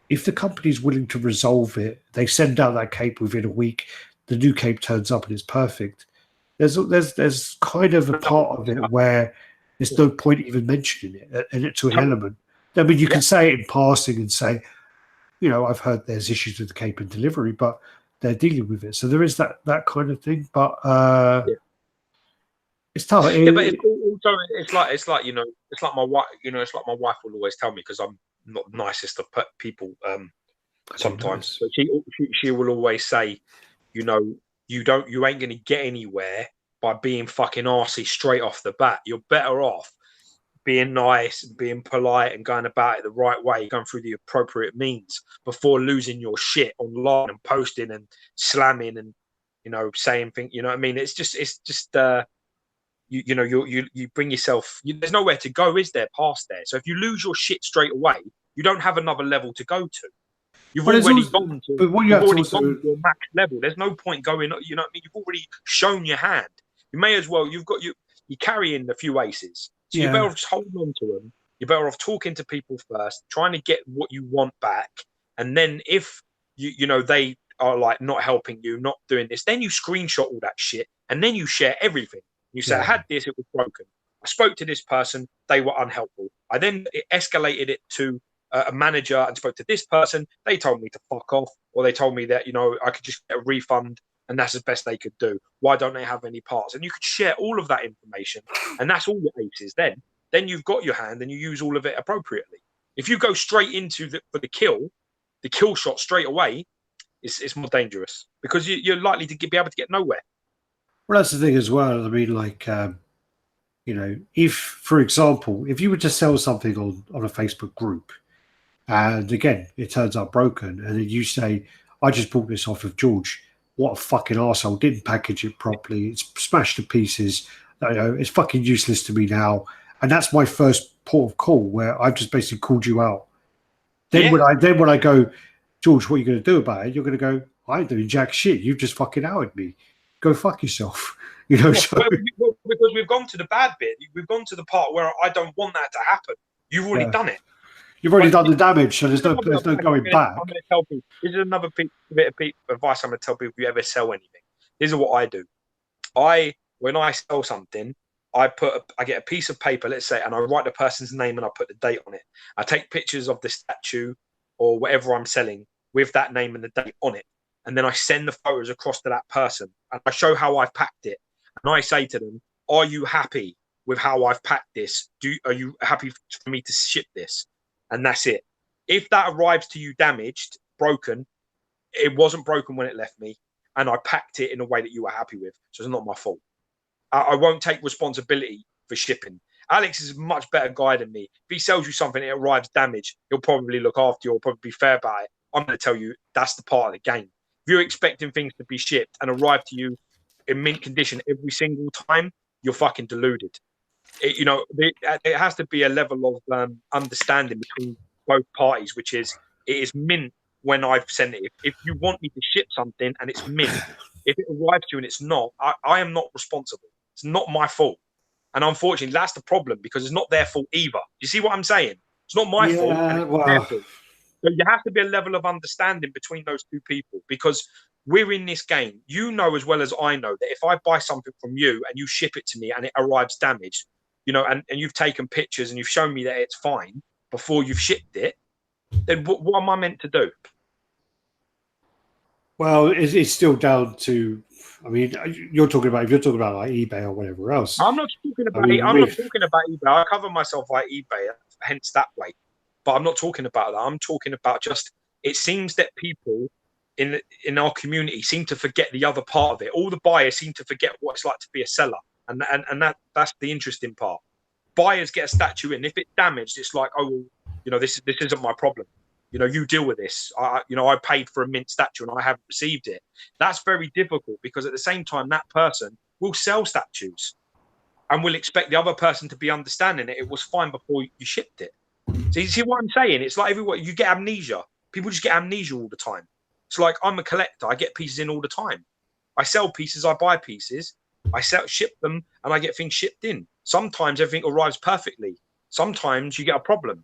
if the company's willing to resolve it, they send out that cape within a week, the new cape turns up and it's perfect. There's kind of a part of it where there's no point even mentioning it to an element. I mean, you can say it in passing and say, I've heard there's issues with the cape and delivery, but they're dealing with it. So there is that kind of thing. But it's tough. But it's like it's like my wife. It's like my wife will always tell me, because I'm not the nicest of people sometimes. But she will always say, you ain't going to get anywhere by being fucking arsey straight off the bat. You're better off being nice and being polite and going about it the right way, going through the appropriate means before losing your shit online and posting and slamming and, you know, saying things, you know what I mean? It's just you bring yourself, there's nowhere to go, is there, past there? So if you lose your shit straight away, you don't have another level to go to. You've already gone to your max level. There's no point going, you know what I mean? You've already shown your hand. You may as well, you're carrying a few aces. So you're better off just holding on to them. You're better off talking to people first, trying to get what you want back. And then if they are like not helping you, not doing this, then you screenshot all that shit and then you share everything. You say, I had this, it was broken. I spoke to this person, they were unhelpful. I then escalated it to a manager and spoke to this person. They told me to fuck off, or they told me that, I could just get a refund and that's the best they could do. Why don't they have any parts? And you could share all of that information, and that's all your aces. Then you've got your hand and you use all of it appropriately. If you go straight into the kill shot straight away, it's more dangerous because you're likely to be able to get nowhere. Well, that's the thing as well. I mean, like, if, for example, if you were to sell something on a Facebook group, and again, it turns out broken, and then you say, I just bought this off of George. What a fucking arsehole, didn't package it properly. It's smashed to pieces. It's fucking useless to me now. And that's my first port of call where I've just basically called you out. Then when I go, George, what are you going to do about it? You're going to go, I ain't doing jack shit. You've just fucking outed me. Go fuck yourself. Because we've gone to the bad bit. We've gone to the part where I don't want that to happen. You've already done it. You've already done the damage, so there's no going back. I'm going to tell people. This is another bit of advice I'm going to tell people if you ever sell anything. This is what I do. When I sell something, I get a piece of paper, let's say, and I write the person's name and I put the date on it. I take pictures of the statue or whatever I'm selling with that name and the date on it. And then I send the photos across to that person and I show how I've packed it. And I say to them, are you happy with how I've packed this? Are you happy for me to ship this? And that's it. If that arrives to you damaged, broken, it wasn't broken when it left me, and I packed it in a way that you were happy with. So it's not my fault. I won't take responsibility for shipping. Alex is a much better guy than me. If he sells you something and it arrives damaged, he'll probably look after you or probably be fair about it. I'm going to tell you that's the part of the game. If you're expecting things to be shipped and arrive to you in mint condition every single time, you're fucking deluded. It has to be a level of understanding between both parties, which is it is mint when I've sent it. If you want me to ship something and it's mint, if it arrives to you and it's not, I am not responsible. It's not my fault. And unfortunately, that's the problem because it's not their fault either. You see what I'm saying? It's not my fault. And it's their fault. So you have to be a level of understanding between those two people because we're in this game. You know as well as I know that if I buy something from you and you ship it to me and it arrives damaged, and you've taken pictures and you've shown me that it's fine before you've shipped it, then what am I meant to do? Well, it's still down to, I mean, if you're talking about like eBay or whatever else. I'm not talking about eBay. I cover myself by eBay, hence that way. But I'm not talking about that. I'm talking about just, it seems that people in our community seem to forget the other part of it. All the buyers seem to forget what it's like to be a seller. And that's the interesting part. Buyers get a statue in. If it's damaged, it's like, oh, well, this isn't my problem. You deal with this. I paid for a mint statue and I haven't received it. That's very difficult because at the same time, that person will sell statues and will expect the other person to be understanding it. It was fine before you shipped it. So you see what I'm saying? It's like everywhere you get amnesia. People just get amnesia all the time. It's like I'm a collector. I get pieces in all the time. I sell pieces. I buy pieces. I ship them and I get things shipped in. Sometimes everything arrives perfectly. Sometimes you get a problem.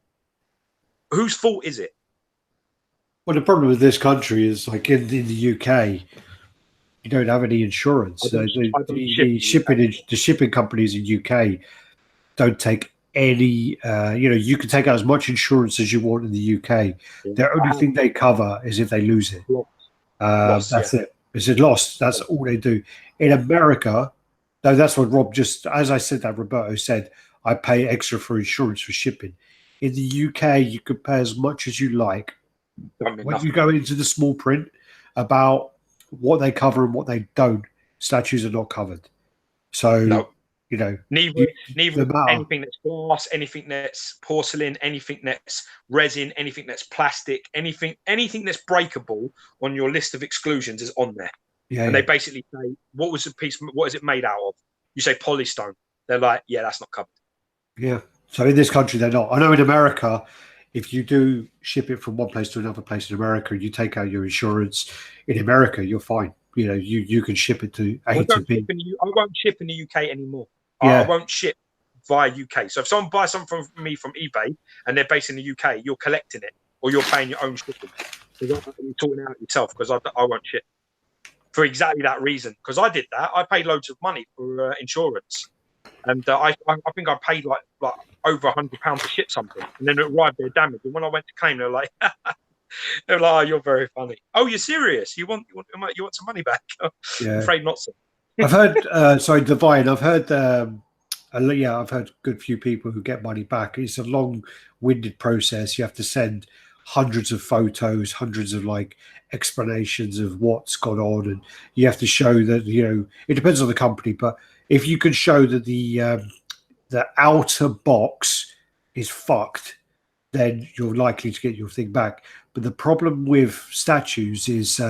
Whose fault is it? Well, the problem with this country is like in the UK, you don't have any insurance. The shipping companies in UK don't take any. You can take out as much insurance as you want in the UK. The only thing they cover is if they lose it. That's it. It's a loss. That's all they do. In America, though, that's what Rob just, as I said, that Roberto said, I pay extra for insurance for shipping. In the UK, you can pay as much as you like. When you go into the small print about what they cover and what they don't. Statues are not covered. So, no. you know, neither anything that's glass, anything that's porcelain, anything that's resin, anything that's plastic, anything that's breakable on your list of exclusions is on there. Yeah, and they basically say, what is it made out of? You say polystone. They're like, yeah, that's not covered. Yeah. So in this country, they're not. I know in America, if you do ship it from one place to another place in America, you take out your insurance. In America, you're fine. You know, you can ship it to A to B. I won't ship in the UK anymore. Yeah. I won't ship via UK. So if someone buys something from me from eBay and they're based in the UK, you're collecting it or you're paying your own shipping. You're sorting it out yourself because I won't ship for exactly that reason. Because I did that. I paid loads of money for insurance, and I think I paid like over £100 to ship something, and then it arrived there damaged. And when I went to claim, they're like, oh, you're very funny. Oh, you're serious? You want some money back? Yeah. I'm afraid not, sir. I've heard, sorry, Divine. I've heard, I've heard a good few people who get money back. It's a long-winded process. You have to send hundreds of photos, hundreds of like explanations of what's gone on, and you have to show that, you know, it depends on the company, but if you can show that the outer box is fucked, then you're likely to get your thing back. But the problem with statues is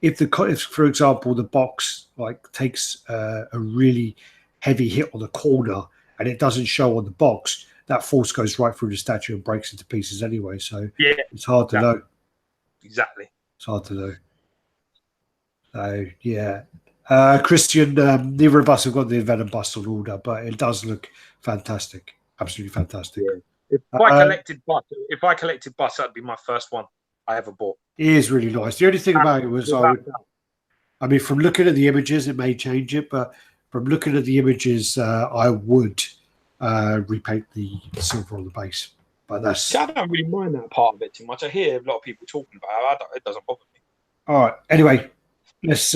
if, for example, the box like takes a really heavy hit on the corner and it doesn't show on the box, that force goes right through the statue and breaks into pieces anyway. So yeah, it's hard to know. Exactly. It's hard to know. So yeah. Christian, neither of us have got the Venom bust on order, but it does look fantastic. Absolutely fantastic. Yeah. If I collected bust, that'd be my first one I ever bought. It is really nice. The only thing about it was I mean, from looking at the images, it may change it, but from looking at the images, I would repaint the silver on the base. But that's. I don't really mind that part of it too much. I hear a lot of people talking about it. It doesn't bother me. All right. Anyway, let's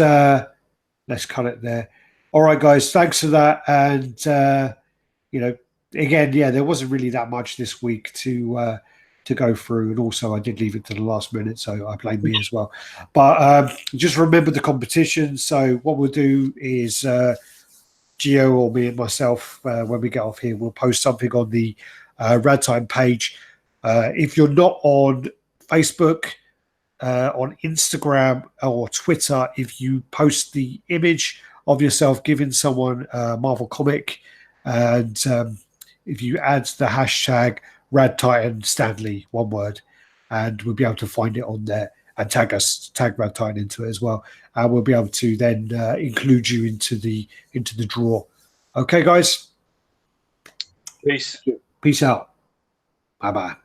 cut it there. All right, guys. Thanks for that. And you know, again, yeah, there wasn't really that much this week to go through, and also I did leave it to the last minute, so I blame me as well. But just remember the competition. So what we'll do is Gio or me and myself, when we get off here, we'll post something on the Raddtitan page. If you're not on Facebook, on Instagram or Twitter, if you post the image of yourself giving someone a Marvel comic, and if you add the hashtag Raddtitan Stanley, one word, and we'll be able to find it on there and tag Raddtitan into it as well, and we'll be able to then include you into the draw. Okay, guys. Peace. Peace out. Bye bye.